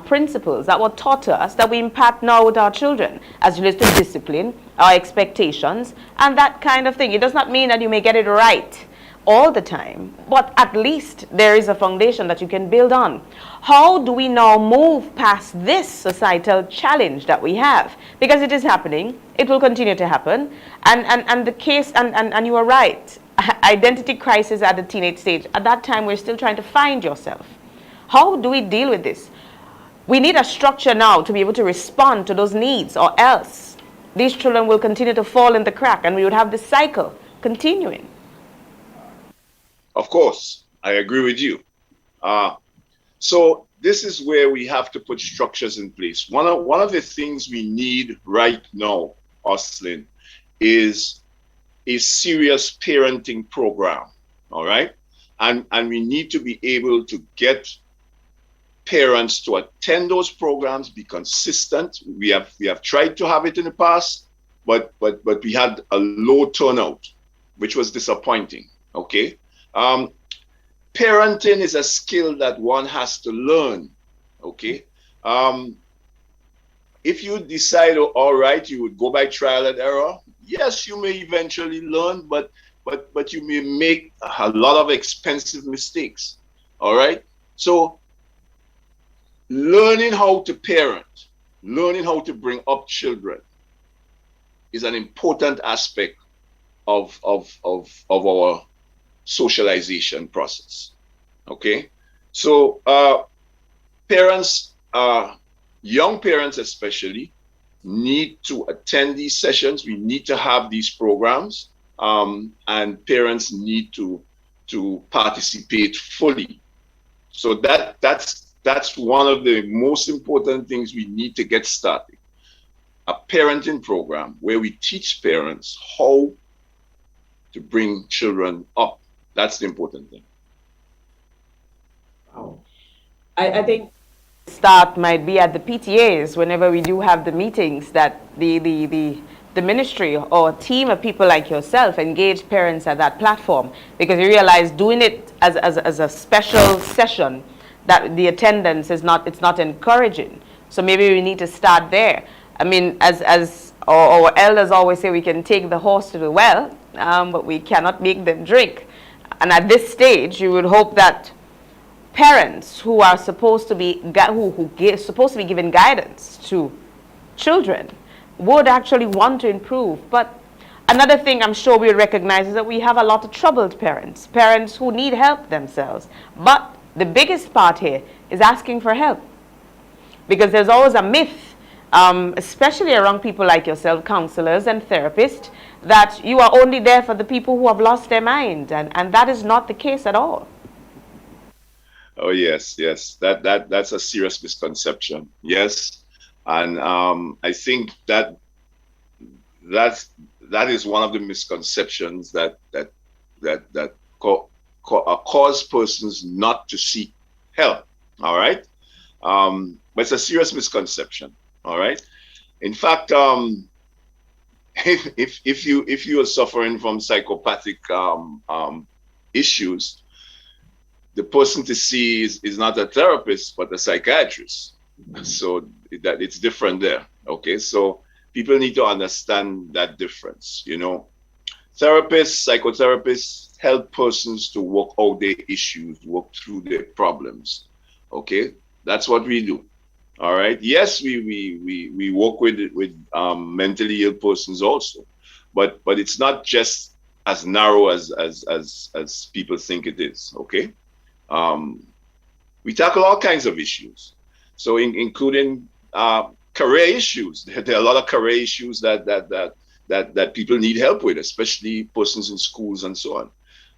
principles that were taught to us that we impart now with our children as relates to discipline, our expectations, and that kind of thing. It does not mean that you may get it right all the time, but at least there is a foundation that you can build on. How do we now move past this societal challenge that we have? Because it is happening, it will continue to happen, and the case, and you are right, identity crisis at the teenage stage. At that time, we're still trying to find yourself. How do we deal with this? We need a structure now to be able to respond to those needs, or else these children will continue to fall in the crack, and we would have this cycle continuing. Of course, I agree with you. So this is where we have to put structures in place. One of the things we need right now, Oslin, is a serious parenting program, all right? And we need to be able to get parents to attend those programs, be consistent. We have tried to have it in the past, but we had a low turnout, which was disappointing, okay? Parenting is a skill that one has to learn, okay? If you decide, all right, you would go by trial and error, yes, you may eventually learn, but you may make a lot of expensive mistakes, all right? So learning how to parent, learning how to bring up children is an important aspect of our socialization process, okay? So parents, young parents especially, need to attend these sessions. We need to have these programs, and parents need to participate fully. So that's one of the most important things we need to get started. A parenting program where we teach parents how to bring children up. That's the important thing. I think start might be at the PTAs whenever we do have the meetings, that the ministry or team of people like yourself engage parents at that platform, because you realize doing it as a special session, that the attendance is not encouraging. So maybe we need to start there. I mean, as our elders always say, we can take the horse to the well, but we cannot make them drink. And at this stage, you would hope that parents who are supposed to be supposed to be giving guidance to children would actually want to improve. But another thing I'm sure we recognize is that we have a lot of troubled parents who need help themselves. But the biggest part here is asking for help, because there's always a myth, especially around people like yourself, counselors and therapists, that you are only there for the people who have lost their mind, and that is not the case at all. Oh yes, that's a serious misconception. Yes, and I think that is one of the misconceptions that cause persons not to seek help. All right, but it's a serious misconception. All right, in fact, if you are suffering from psychopathic issues, the person to see is not a therapist, but a psychiatrist. So that it's different there. Okay, so people need to understand that difference. You know, therapists, psychotherapists help persons to work out their issues, work through their problems. Okay, that's what we do. All right. Yes, we work with mentally ill persons also, but it's not just as narrow as people think it is. Okay. We tackle all kinds of issues, so including career issues. There are a lot of career issues that people need help with, especially persons in schools and so on.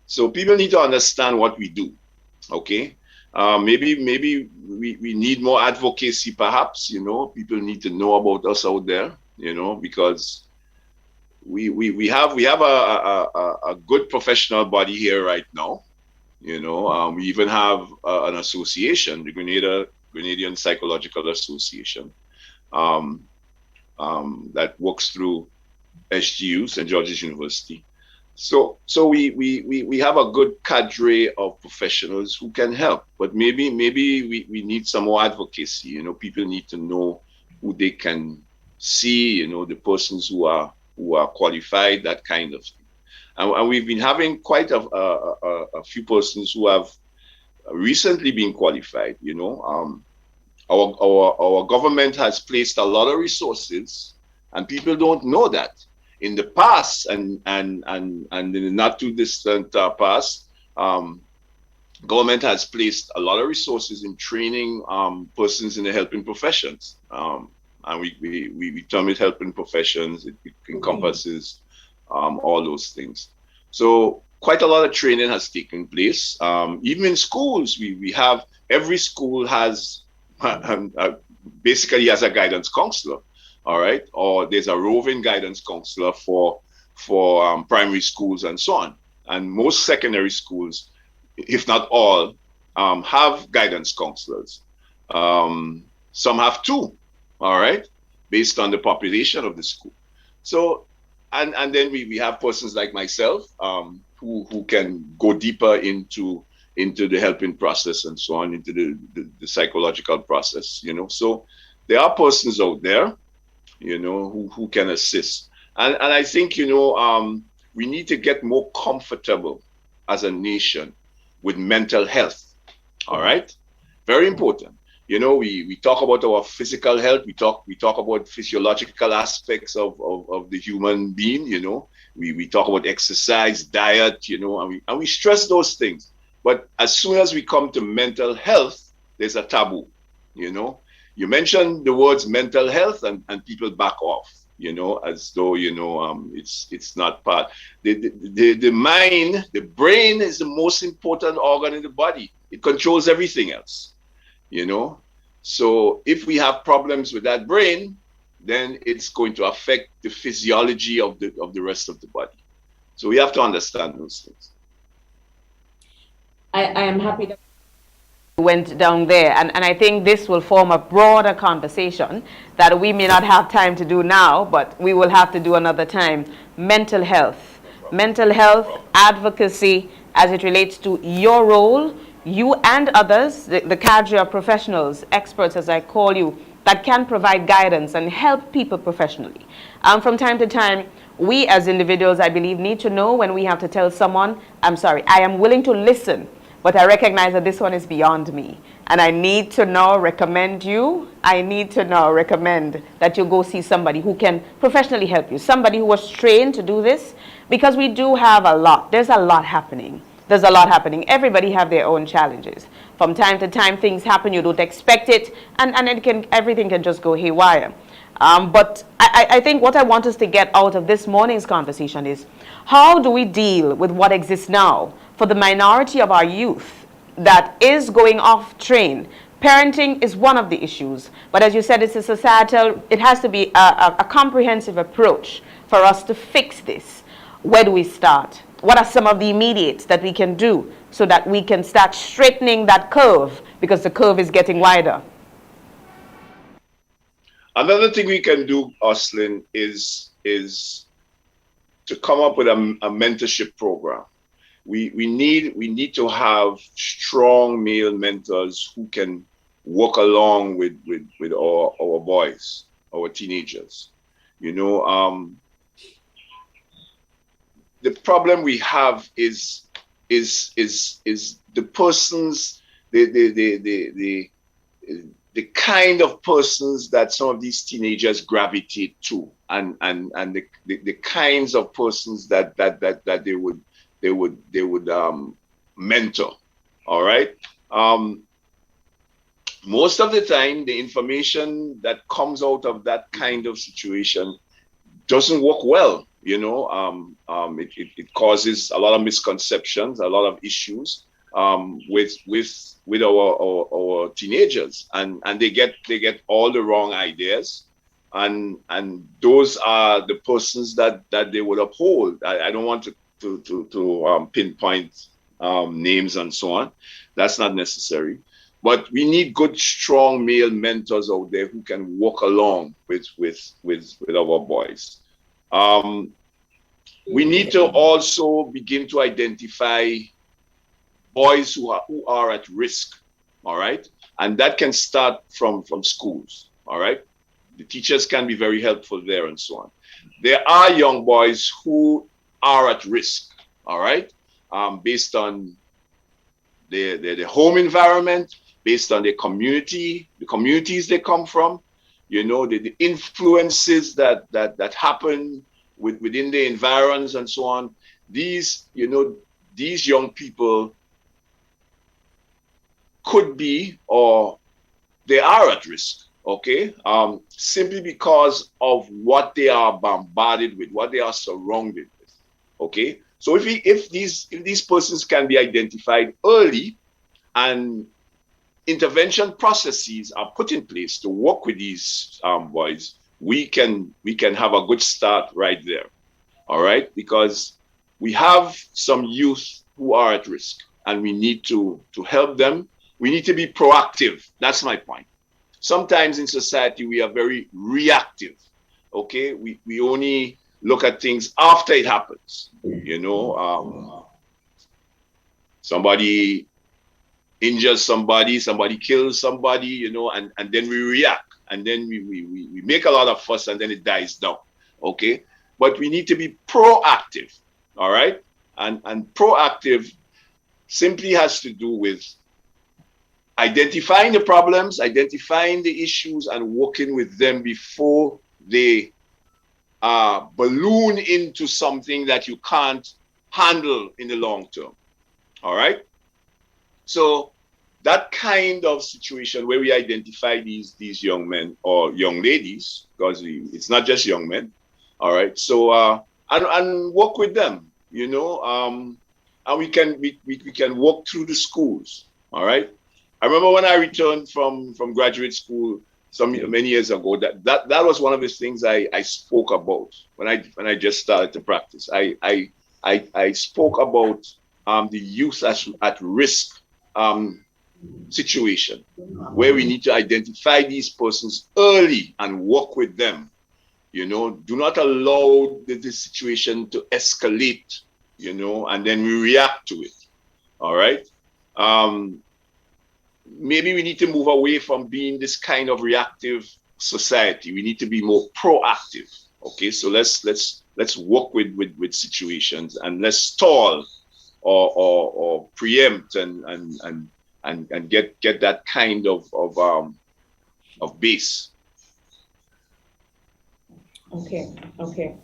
So people need to understand what we do. Okay, maybe we need more advocacy, perhaps. You know, people need to know about us out there. You know, because we have a good professional body here right now. You know, we even have an association, the Grenadian Psychological Association, that works through SGU, St. George's University. So we have a good cadre of professionals who can help, but maybe we need some more advocacy. You know, people need to know who they can see. You know, the persons who are qualified, that kind of thing. And we've been having quite a few persons who have recently been qualified. You know, our government has placed a lot of resources, and people don't know that. In the past, and in the not too distant past, government has placed a lot of resources in training persons in the helping professions, and we term it helping professions. It encompasses all those things. So quite a lot of training has taken place. Even in schools, we have, every school has basically has a guidance counselor. All right, or there's a roving guidance counselor for primary schools and so on. And most secondary schools, if not all, have guidance counselors. Some have two, all right, based on the population of the school. So, and then we have persons like myself who can go deeper into the helping process and so on, into the psychological process, you know. So there are persons out there, you know, who can assist. And I think, you know, we need to get more comfortable as a nation with mental health. All right. Very important. You know, we talk about our physical health. We talk about physiological aspects of the human being, you know. We talk about exercise, diet, you know, and we stress those things. But as soon as we come to mental health, there's a taboo, you know. You mention the words mental health and people back off, you know, as though, you know, it's not part. The mind, the brain is the most important organ in the body. It controls everything else, you know. So if we have problems with that brain, then it's going to affect the physiology of the rest of the body. So we have to understand those things. I am happy that you went down there, and I think this will form a broader conversation that we may not have time to do now, but we will have to do another time. Mental health advocacy as it relates to your role, you and others, the cadre of professionals, experts as I call you, that can provide guidance and help people professionally. From time to time, we as individuals, I believe, need to know when we have to tell someone, I'm sorry, I am willing to listen, but I recognize that this one is beyond me. And I need to now recommend that you go see somebody who can professionally help you, somebody who was trained to do this, because we do have a lot. There's a lot happening. Everybody have their own challenges. From time to time, things happen, you don't expect it, and everything can just go haywire. But I think what I want us to get out of this morning's conversation is, how do we deal with what exists now for the minority of our youth that is going off train? Parenting is one of the issues, but as you said, it's a societal, it has to be a comprehensive approach for us to fix this. Where do we start? What are some of the immediates that we can do so that we can start straightening that curve, because the curve is getting wider? Another thing we can do, Oslin, is to come up with a mentorship program. We need to have strong male mentors who can work along with our boys, our teenagers. You know, the problem we have is the persons, the kind of persons that some of these teenagers gravitate to, and the kinds of persons that they would mentor. All right. Most of the time, the information that comes out of that kind of situation doesn't work well. You know, it causes a lot of misconceptions, a lot of issues with our teenagers, and they get all the wrong ideas, and those are the persons that they would uphold. I don't want to pinpoint names and so on. That's not necessary. But we need good, strong male mentors out there who can walk along with our boys. We need to also begin to identify boys who are at risk. All right, and that can start from schools. All right, the teachers can be very helpful there and so on. There are young boys who are at risk. All right, based on the home environment, based on their community, the communities they come from, you know, the influences that happen within the environs and so on. These young people could be, or they are at risk, okay? Simply because of what they are bombarded with, what they are surrounded with, okay? So if these persons can be identified early and intervention processes are put in place to work with these boys, we can have a good start right there. All right, because we have some youth who are at risk, and we need to help them. We need to be proactive. That's my point. Sometimes in society we are very reactive. Okay, we only look at things after it happens. You know, somebody injures somebody kills somebody, you know, and then we react, and then we make a lot of fuss, and then it dies down. Okay, but we need to be proactive. All right, and proactive simply has to do with identifying the problems, identifying the issues, and working with them before they balloon into something that you can't handle in the long term. All right. So that kind of situation where we identify these young men or young ladies, because it's not just young men, all right. So and work with them, you know, and we can walk through the schools, all right. I remember when I returned from graduate school many years ago, that was one of the things I spoke about when I just started to practice. I spoke about the youth at risk situation, where we need to identify these persons early and work with them. You know, do not allow the situation to escalate, you know, and then we react to it. All right. Maybe we need to move away from being this kind of reactive society. We need to be more proactive. Okay, so let's work with situations, and let's stall or preempt and get that kind of base. Okay.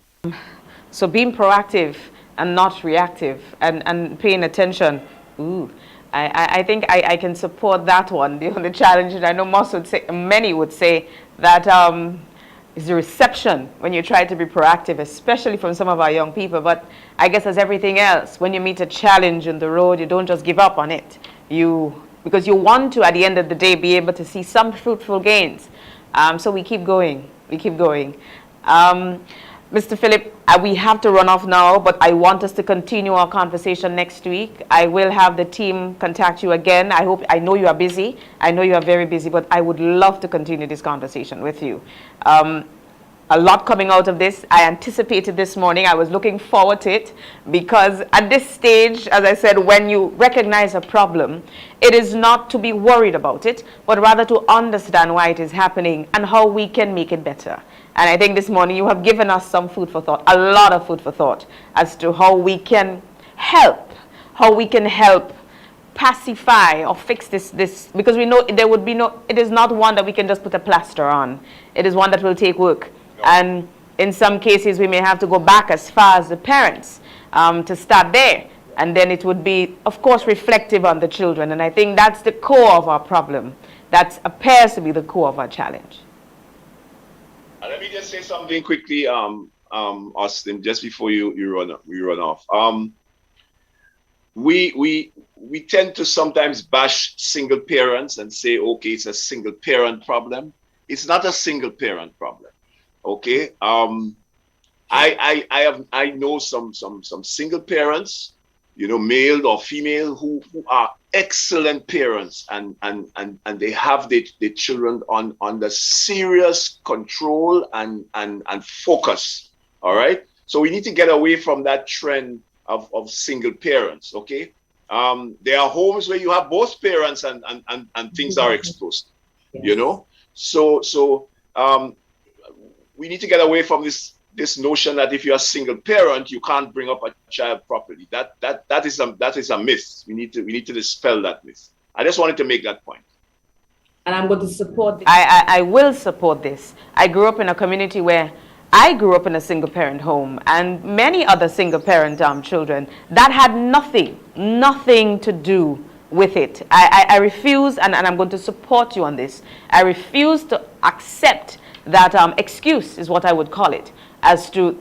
So being proactive and not reactive, and paying attention. Ooh. I think I can support that one. The only challenge, and I know many would say that is the reception when you try to be proactive, especially from some of our young people. But I guess as everything else, when you meet a challenge in the road, you don't just give up on it. Because you want to, at the end of the day, be able to see some fruitful gains. So we keep going. Mr. Philip, we have to run off now, but I want us to continue our conversation next week. I will have the team contact you again. I know you are busy. I know you are very busy, but I would love to continue this conversation with you. A lot coming out of this. I anticipated this morning. I was looking forward to it, because at this stage, as I said, when you recognize a problem, it is not to be worried about it, but rather to understand why it is happening and how we can make it better. And I think this morning you have given us some food for thought, a lot of food for thought, as to how we can help pacify or fix this, because we know there would be it is not one that we can just put a plaster on. It is one that will take work. No. And in some cases we may have to go back as far as the parents to start there. And then it would be, of course, reflective on the children. And I think that's the core of our problem. That appears to be the core of our challenge. Let me just say something quickly, Austin, just before you run off. We tend to sometimes bash single parents and say, okay, it's a single parent problem. It's not a single parent problem. Okay. I know some single parents, you know, male or female, who are excellent parents, and they have their children under serious control and focus. All right. So we need to get away from that trend of single parents. Okay. There are homes where you have both parents and things are exposed. Yes. You know. So we need to get away from this notion that if you're a single parent, you can't bring up a child properly. That is a myth. We need to dispel that myth. I just wanted to make that point. And I'm going to support this. I will support this. I grew up in a community where I grew up in a single parent home, and many other single parent children that had nothing to do with it. I refuse, and I'm going to support you on this. I refuse to accept that excuse, is what I would call it, as to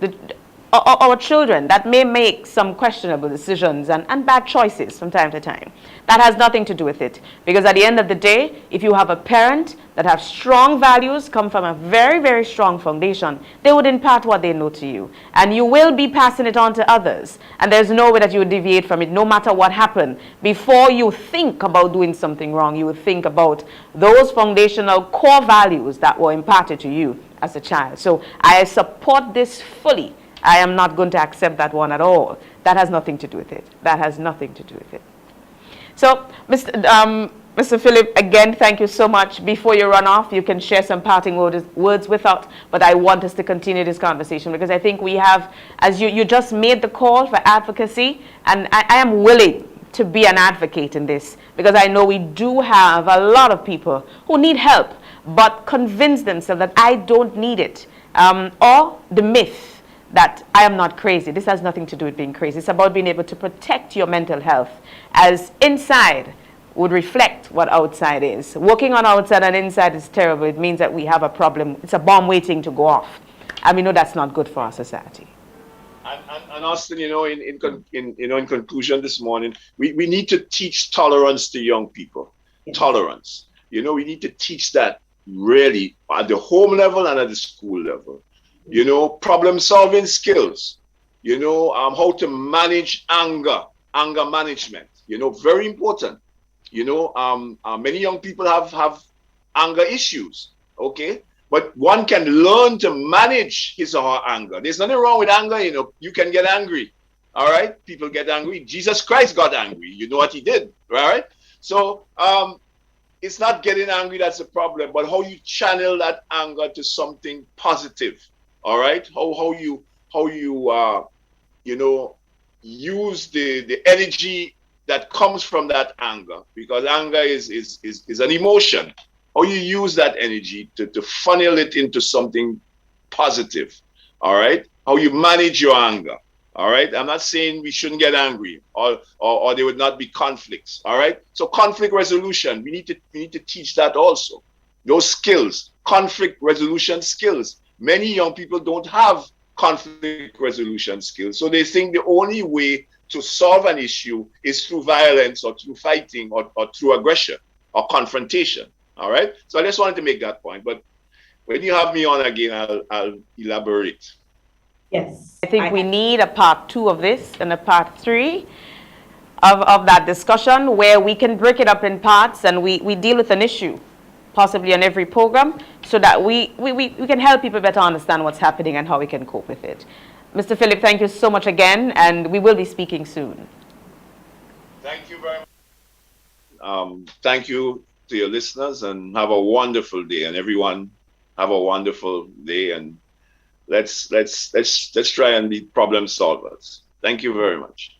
our children that may make some questionable decisions and bad choices from time to time. That has nothing to do with it. Because at the end of the day, if you have a parent that have strong values, come from a very, very strong foundation, they would impart what they know to you. And you will be passing it on to others. And there's no way that you would deviate from it, no matter what happened. Before you think about doing something wrong, you would think about those foundational core values that were imparted to you as a child. So I support this fully. I am not going to accept that one at all. That has nothing to do with it. That has nothing to do with it. So, Mr. Philip, again, thank you so much. Before you run off, you can share some parting words with us, but I want us to continue this conversation because I think we have, as you just made the call for advocacy, and I am willing to be an advocate in this because I know we do have a lot of people who need help, but convince themselves that I don't need it, or the myth that I am not crazy. This has nothing to do with being crazy. It's about being able to protect your mental health as inside would reflect what outside is. Working on outside and inside is terrible. It means that we have a problem. It's a bomb waiting to go off. And we know that's not good for our society. And Austin, in conclusion this morning, we need to teach tolerance to young people. Yes. Tolerance. We need to teach that really at the home level and at the school level. Problem solving skills. How to manage anger management. Very important. Many young people have anger issues. Okay. But one can learn to manage his or her anger. There's nothing wrong with anger. You can get angry. All right. People get angry. Jesus Christ got angry. You know what he did. Right. So it's not getting angry that's the problem, but how you channel that anger to something positive. All right. How you use the energy that comes from that anger, because anger is an emotion. How you use that energy to funnel it into something positive, all right? How you manage your anger, all right? I'm not saying we shouldn't get angry or there would not be conflicts, all right? So conflict resolution, we need to teach that also. Those skills, conflict resolution skills. Many young people don't have conflict resolution skills, so they think the only way to solve an issue is through violence or through fighting or through aggression or confrontation. All right. So I just wanted to make that point. But when you have me on again, I'll elaborate. Yes. I think we need a part 2 of this and a part 3 of that discussion where we can break it up in parts and we deal with an issue, possibly on every program, so that we can help people better understand what's happening and how we can cope with it. Mr. Philip, thank you so much again, and we will be speaking soon. Thank you very much. Thank you to your listeners, and have a wonderful day, and everyone have a wonderful day, and let's try and be problem solvers. Thank you very much.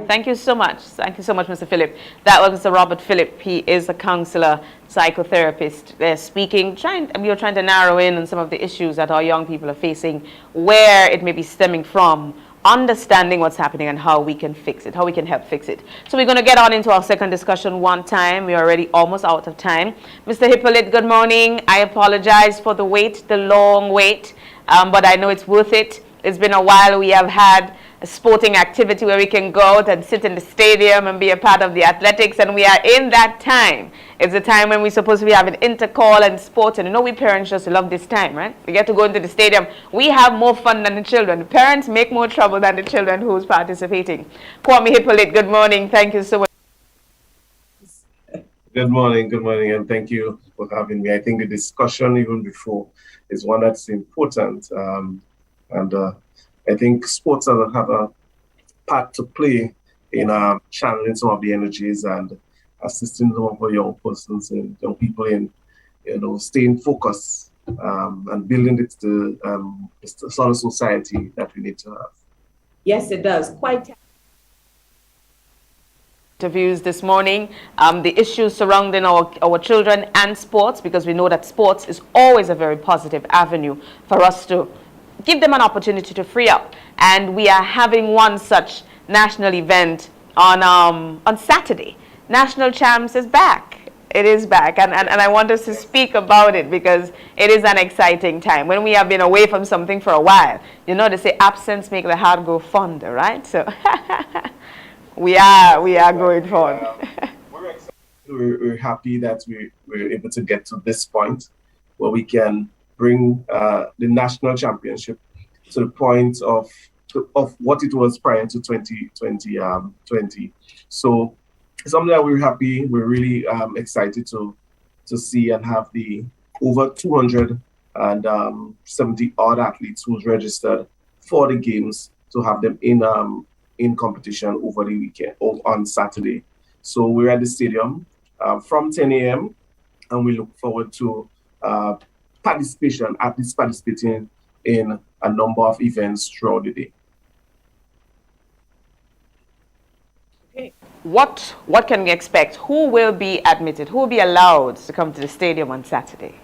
Thank you so much. Thank you so much, Mr. Philip. That was Mr. Robert Philip. He is a counselor, psychotherapist. They're speaking, we are trying to narrow in on some of the issues that our young people are facing, where it may be stemming from, understanding what's happening and how we can fix it, how we can help fix it. So we're going to get on into our second discussion one time. We're already almost out of time. Mr. Hippolyte, good morning. I apologize for the wait, the long wait, but I know it's worth it. It's been a while. We have had a sporting activity where we can go out and sit in the stadium and be a part of the athletics, and we are in that time. It's a time when we're supposed to be having intercall and sports, and we parents just love this time, right? We get to go into the stadium. We have more fun than the children. The parents make more trouble than the children who's participating. Kwame Hippolyte, good morning. Thank you so much. Good morning, and thank you for having me. I think the discussion even before is one that's important, and I think sports have a part to play in channeling some of the energies and assisting some of our young persons and young people in, staying focused and building the sort of society that we need to have. Yes, it does. Quite. Interviews this morning, the issues surrounding our children and sports, because we know that sports is always a very positive avenue for us to give them an opportunity to free up. And we are having one such national event on Saturday. National Champs is back. It is back. And I want us to speak about it because it is an exciting time. When we have been away from something for a while, they say absence makes the heart grow fonder, right? So we are going forward. We're happy that we're able to get to this point where we can bring the national championship to the point of what it was prior to 2020. So something that we're happy, we're really excited to see and have the over 270 odd athletes who's registered for the games to have them in competition over the weekend or on Saturday. So we're at the stadium from 10 a.m. and we look forward to athletes participating in a number of events throughout the day. Okay. What can we expect? Who will be admitted? Who will be allowed to come to the stadium on Saturday?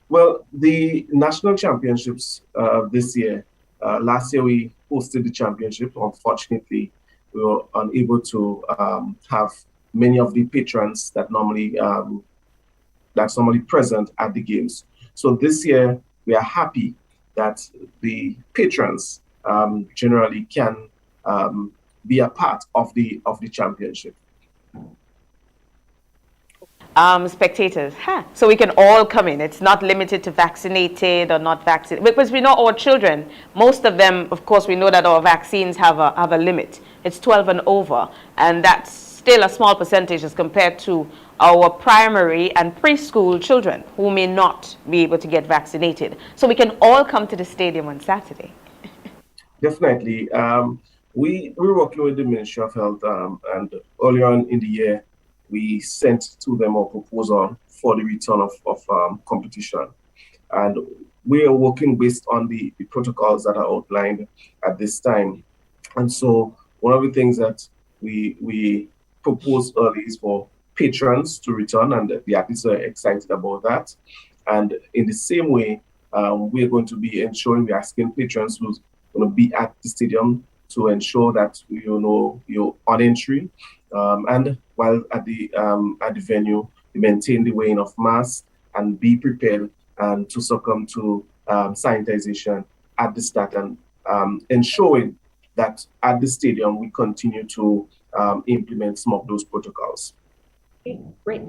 Well, the national championships this year, last year we hosted the championship. Unfortunately, we were unable to have many of the patrons that that's normally present at the games. So this year we are happy that the patrons generally can be a part of the championship. Spectators, so we can all come in. It's not limited to vaccinated or not vaccinated, because we know our children, most of them, of course, we know that our vaccines have a limit. It's 12 and over, and that's still a small percentage as compared to our primary and preschool children who may not be able to get vaccinated. So we can all come to the stadium on Saturday. Definitely. We're working with the Ministry of Health, and earlier on in the year, we sent to them a proposal for the return of competition. And we are working based on the protocols that are outlined at this time. And so one of the things that we proposed early is for patrons to return, and the athletes are excited about that. And in the same way, we're going to be ensuring we're asking patrons who's going to be at the stadium to ensure that you're on entry, and while at the venue, you maintain the wearing of masks and be prepared to succumb to sanitization at the start, and ensuring that at the stadium we continue to implement some of those protocols. Okay, great.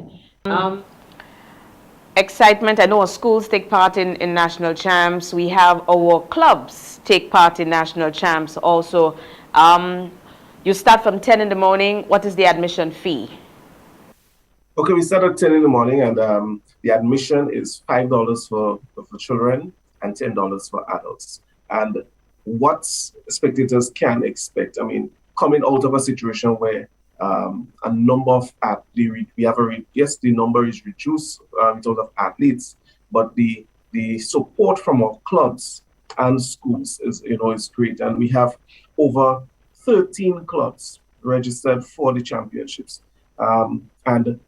Excitement. I know our schools take part in national champs. We have our clubs take part in national champs also. You start from 10 in the morning. What is the admission fee? Okay, we start at 10 in the morning, and the admission is $5 for children and $10 for adults. And what spectators can expect, I mean, coming out of a situation where a number of yes, the number is reduced in terms of athletes, but the support from our clubs and schools is great, and we have over 13 clubs registered for the championships, and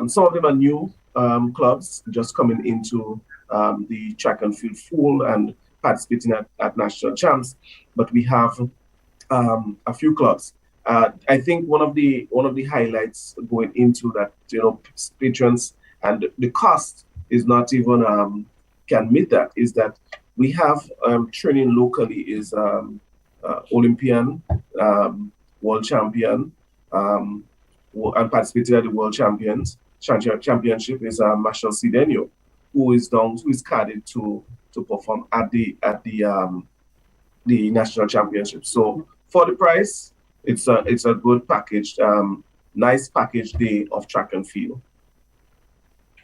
some of them are new clubs just coming into the track and field full and participating at national champs, but we have a few clubs. I think one of the highlights going into that, patrons, and the cost is not even can meet that, is that we have training locally is Olympian, world champion, and participated at the world championship is Marshall Cedeno, who is carded to perform at the national championship. So for the price, it's a good package, nice package day of track and field.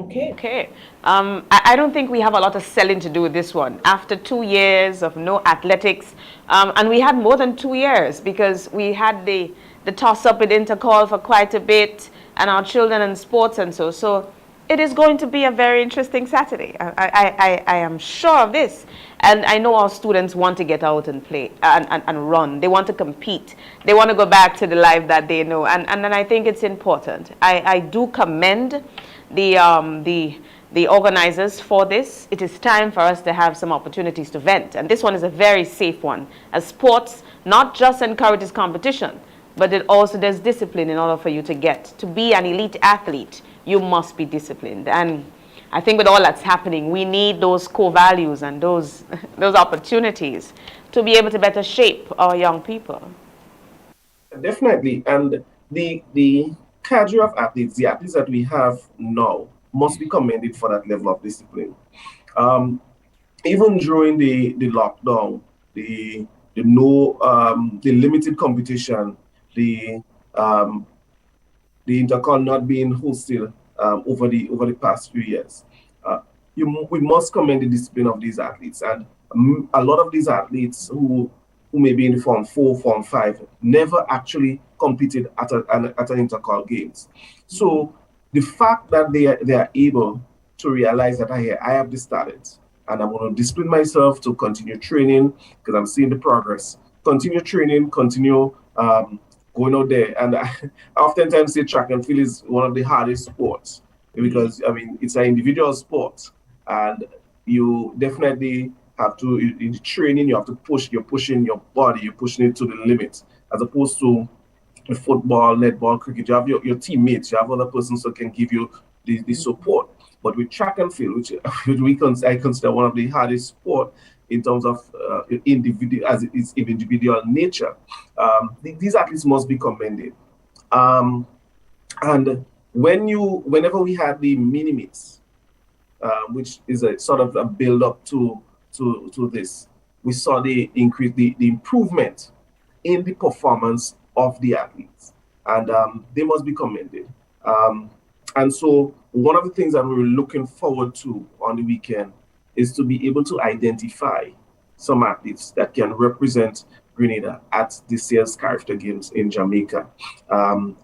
Okay. I don't think we have a lot of selling to do with this one. After 2 years of no athletics, and we had more than 2 years because we had the toss-up with Intercall for quite a bit, and our children in sports and so. So it is going to be a very interesting Saturday. I am sure of this. And I know our students want to get out and play and run. They want to compete. They want to go back to the life that they know. And I think it's important. I do commend the organizers for this. It is time for us to have some opportunities to vent. And this one is a very safe one. As sports not just encourages competition, but it also there's discipline in order for you to be an elite athlete. You must be disciplined. And I think with all that's happening, we need those core values and those opportunities to be able to better shape our young people. Definitely. And the cadre of athletes, the athletes that we have now, must be commended for that level of discipline. Even during the lockdown, the limited competition, the Intercall not being hosted over the past few years, we must commend the discipline of these athletes. And a lot of these athletes who may be in Form 4, Form 5, never actually competed at an Intercall games. So the fact that they are able to realize that I have this talent and I'm going to discipline myself to continue training because I'm seeing the progress. Continue training, continue going out there. And I oftentimes say track and field is one of the hardest sports because, I mean, it's an individual sport and you definitely have to, in the training, you have to push, you're pushing your body, you're pushing it to the limit, as opposed to football, netball, cricket, you have your teammates, you have other persons who can give you the support. But with track and field, which I consider one of the hardest sport in terms of individual as its individual nature, these athletes must be commended. And whenever we had the mini meets, which is a sort of a build up to this, we saw the improvement in the performance of the athletes, and they must be commended. And so one of the things that we're looking forward to on the weekend is to be able to identify some athletes that can represent Grenada at this year's CARIFTA Games in Jamaica. And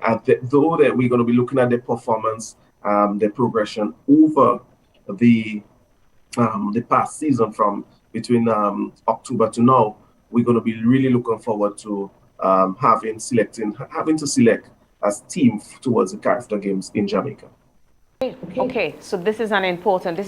though that we're going to be looking at their performance, their progression over the past season from between October to now, we're going to be really looking forward to having to select as team towards the CARIFTA Games in Jamaica. Okay, so this is an important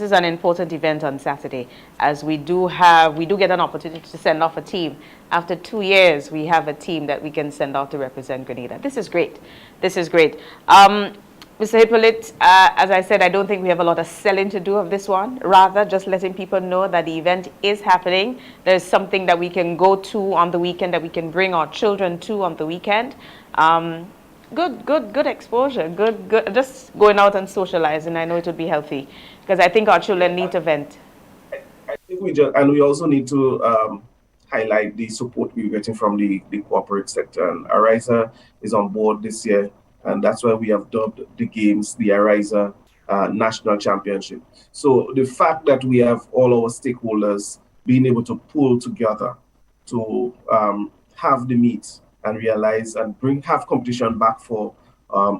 event on Saturday, as we do get an opportunity to send off a team. After 2 years, we have a team that we can send out to represent Grenada. This is great. This is great. Mr. Hippolyte, as I said, I don't think we have a lot of selling to do of this one. Rather, just letting people know that the event is happening. There's something that we can go to on the weekend, that we can bring our children to on the weekend. Good exposure. Good. Just going out and socializing. I know it would be healthy, because I think our children need to vent. I think we also need to highlight the support we're getting from the corporate sector. And Ariza is on board this year, and that's why we have dubbed the games the Ariza National Championship. So the fact that we have all our stakeholders being able to pull together to have the meet and realize and have competition back for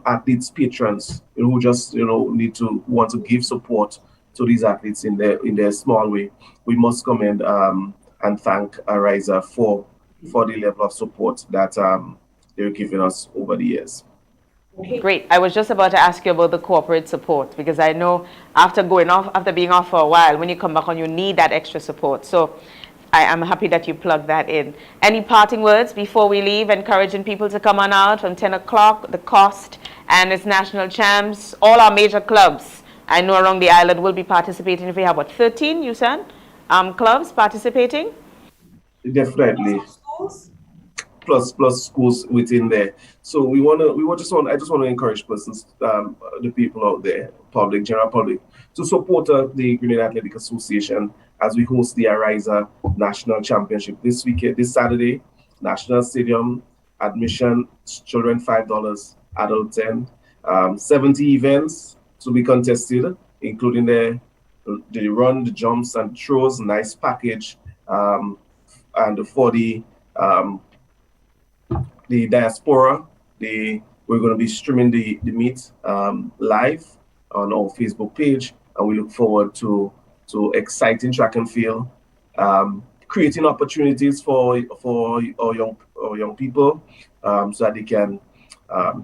athletes, patrons, who just want to give support to these athletes in their small way. We must commend and thank Ariza for the level of support that they're giving us over the years. Great. I was just about to ask you about the corporate support, because I know after being off for a while, when you come back on, you need that extra support. So I am happy that you plugged that in. Any parting words before we leave, encouraging people to come on out from 10 o'clock, the cost and its national champs, all our major clubs I know around the island will be participating. If we have, 13, you said, clubs participating? Definitely. Plus schools within there. So I just want to encourage persons, the people out there, general public, to support the Grenada Athletic Association as we host the Ariza National Championship this Saturday, National Stadium. Admission, children $5, adult $10. 70 events to be contested, including the run, the jumps and throws. Nice package. And for the diaspora, we're going to be streaming the meet live on our Facebook page, and we look forward to exciting track and field, creating opportunities for our young people, so that they can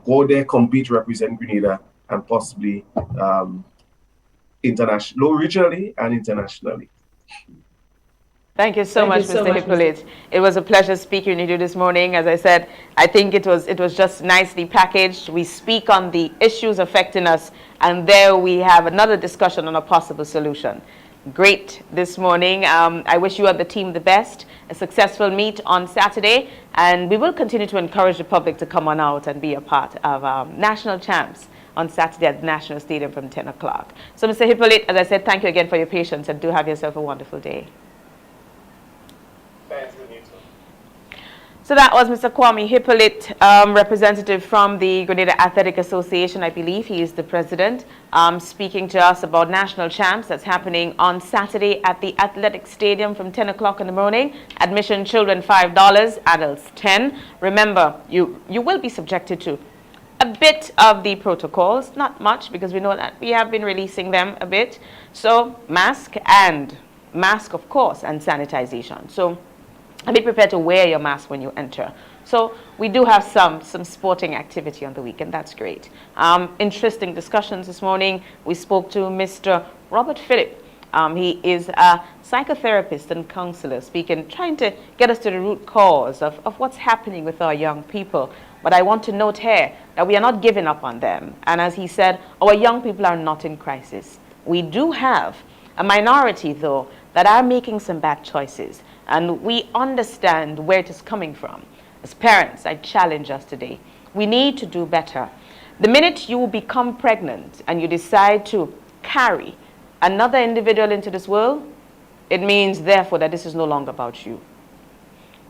go there, compete, represent Grenada, and possibly regionally and internationally. Thank you so much, Mr. Hippolyte. It was a pleasure speaking with you this morning. As I said, I think it was just nicely packaged. We speak on the issues affecting us, and there we have another discussion on a possible solution. Great this morning. I wish you and the team the best. A successful meet on Saturday, and we will continue to encourage the public to come on out and be a part of national champs on Saturday at the National Stadium from 10 o'clock. So, Mr. Hippolyte, as I said, thank you again for your patience, and do have yourself a wonderful day. So that was Mr. Kwame Hippolyte, representative from the Grenada Athletic Association. I believe he is the president, speaking to us about national champs that's happening on Saturday at the Athletic Stadium from 10 o'clock in the morning. Admission, children $5, adults $10. Remember, you will be subjected to a bit of the protocols, not much, because we know that we have been releasing them a bit. So mask, of course, and sanitization. So be prepared to wear your mask when you enter. So we do have some sporting activity on the weekend. That's great. Interesting discussions this morning. We spoke to Mr. Robert Phillip, He is a psychotherapist and counselor trying to get us to the root cause of what's happening with our young people. But I want to note here that we are not giving up on them. And as he said, our young people are not in crisis. We do have a minority, though, that are making some bad choices. And we understand where it is coming from. As parents, I challenge us today. We need to do better. The minute you become pregnant and you decide to carry another individual into this world, it means, therefore, that this is no longer about you.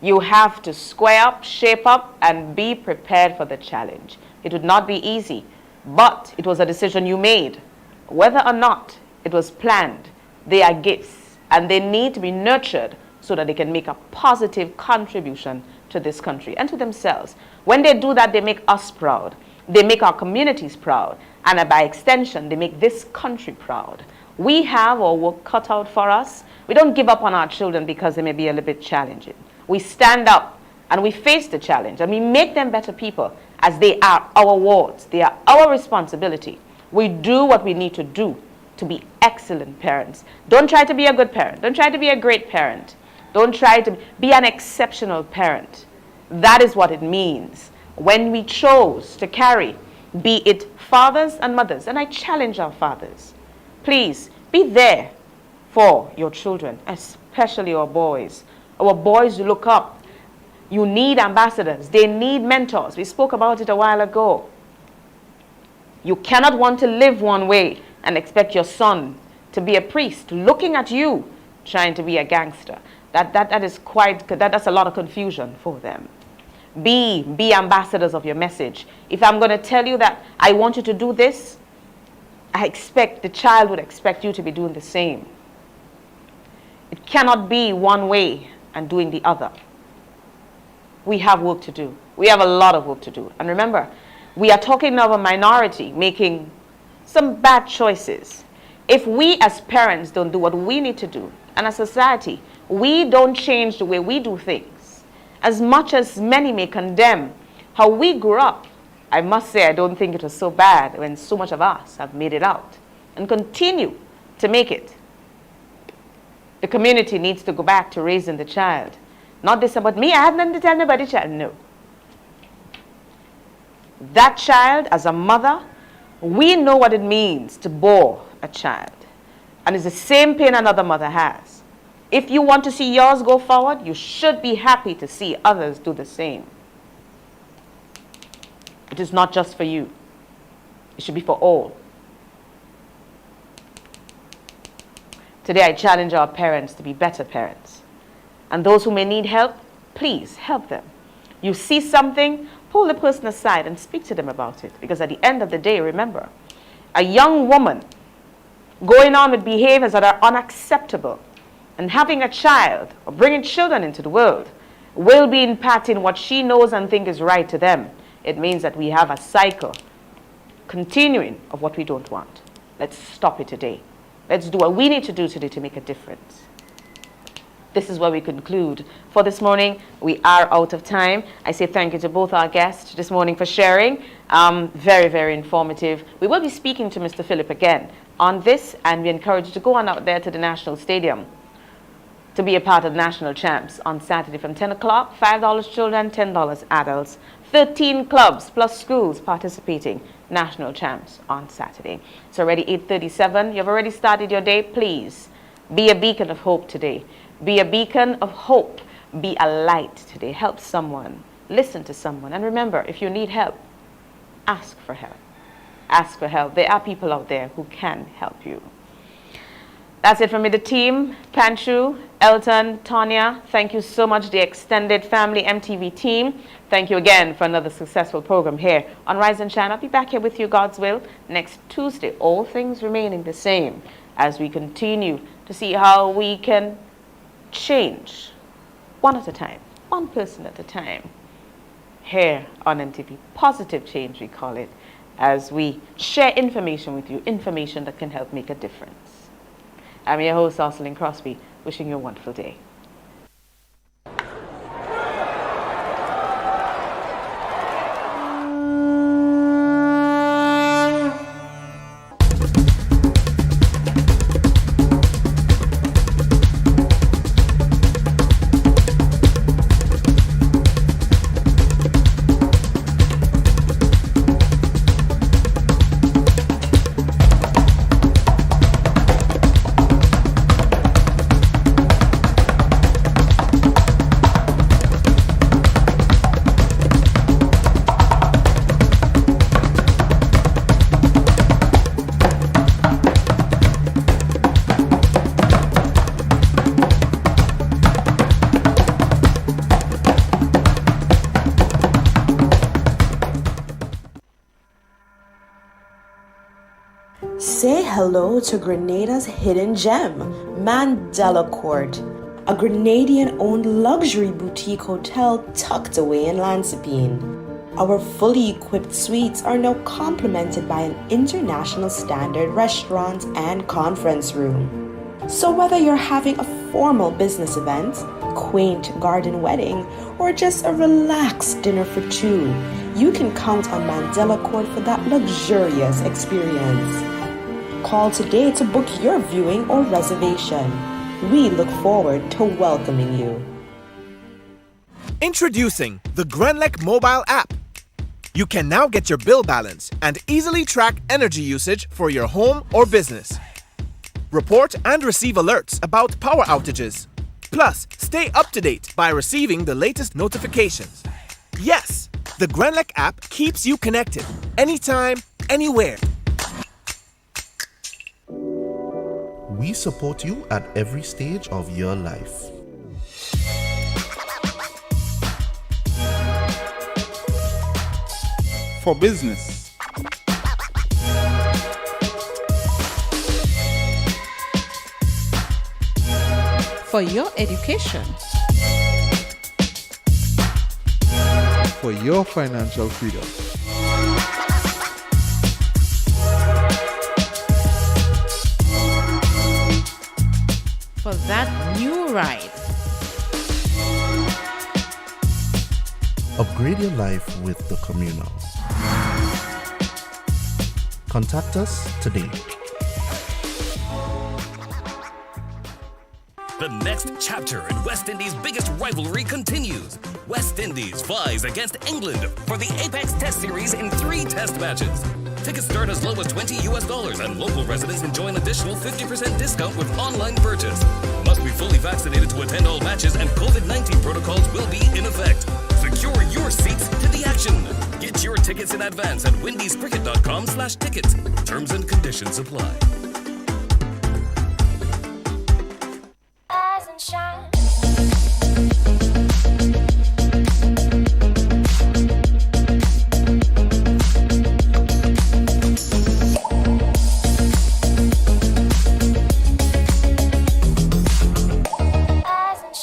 You have to square up, shape up, and be prepared for the challenge. It would not be easy, but it was a decision you made. Whether or not it was planned, they are gifts, and they need to be nurtured so that they can make a positive contribution to this country and to themselves. When they do that, they make us proud. They make our communities proud, and by extension, they make this country proud. We have our work cut out for us. We don't give up on our children because they may be a little bit challenging. We stand up and we face the challenge and we make them better people, as they are our wards. They are our responsibility. We do what we need to do to be excellent parents. Don't try to be a good parent. Don't try to be a great parent. Don't try to be an exceptional parent. That is what it means when we chose to carry, be it fathers and mothers. And I challenge our fathers. Please be there for your children, especially our boys. Our boys look up. You need ambassadors. They need mentors. We spoke about it a while ago. You cannot want to live one way and expect your son to be a priest looking at you trying to be a gangster. That's a lot of confusion for them. Be ambassadors of your message. If I'm going to tell you that I want you to do this, I expect the child would expect you to be doing the same. It cannot be one way and doing the other. We have work to do. We have a lot of work to do. And remember, we are talking of a minority making some bad choices. If we as parents don't do what we need to do, and as a society, we don't change the way we do things, as much as many may condemn how we grew up, I must say I don't think it was so bad when so much of us have made it out and continue to make it. The community needs to go back to raising the child. Not this about me, I have nothing to tell nobody, child. No. That child, as a mother, we know what it means to bore a child. And it's the same pain another mother has. If you want to see yours go forward, you should be happy to see others do the same. It is not just for you. It should be for all. Today I challenge our parents to be better parents. And those who may need help, please help them. You see something, pull the person aside and speak to them about it. Because at the end of the day, remember, a young woman going on with behaviors that are unacceptable and having a child or bringing children into the world will be impacting what she knows and thinks is right to them. It means that we have a cycle continuing of what we don't want. Let's stop it today. Let's do what we need to do today to make a difference. This is where we conclude for this morning. We are out of time. I say thank you to both our guests this morning for sharing. Very, very informative. We will be speaking to Mr. Philip again on this, and we encourage you to go on out there to the National Stadium to be a part of the National Champs on Saturday from 10 o'clock, $5 children, $10 adults. 13 clubs plus schools participating. National Champs on Saturday. It's already 8:37. You've already started your day. Please be a beacon of hope today. Be a beacon of hope. Be a light today. Help someone. Listen to someone. And remember, if you need help, ask for help. Ask for help. There are people out there who can help you. That's it from me, the team. Panchu, Elton, Tanya, thank you so much, the extended family MTV team. Thank you again for another successful program here on Rise and Shine. I'll be back here with you, God's will, next Tuesday. All things remaining the same as we continue to see how we can change one at a time, one person at a time, here on MTV. Positive change, we call it, as we share information with you, information that can help make a difference. I'm your host, Jocelyn Crosby, wishing you a wonderful day. hello to Grenada's hidden gem, Mandela Court, a Grenadian-owned luxury boutique hotel tucked away in Lansipine. Our fully equipped suites are now complemented by an international standard restaurant and conference room. So whether you're having a formal business event, quaint garden wedding, or just a relaxed dinner for two, you can count on Mandela Court for that luxurious experience. Call today to book your viewing or reservation. We look forward to welcoming you. Introducing the Grenlec mobile app. You can now get your bill balance and easily track energy usage for your home or business. Report and receive alerts about power outages. Plus, stay up to date by receiving the latest notifications. Yes, the Grenlec app keeps you connected anytime, anywhere. We support you at every stage of your life. For business. For your education. For your financial freedom. For that new ride. Upgrade your life with the Communal. Contact us today. The next chapter in West Indies' biggest rivalry continues. West Indies vies against England for the Apex Test Series in 3 test matches. Tickets start as low as $20 and local residents enjoy an additional 50% discount with online purchase. Must be fully vaccinated to attend all matches and COVID-19 protocols will be in effect. Secure your seats to the action. Get your tickets in advance at windiescricket.com/tickets. Terms and conditions apply.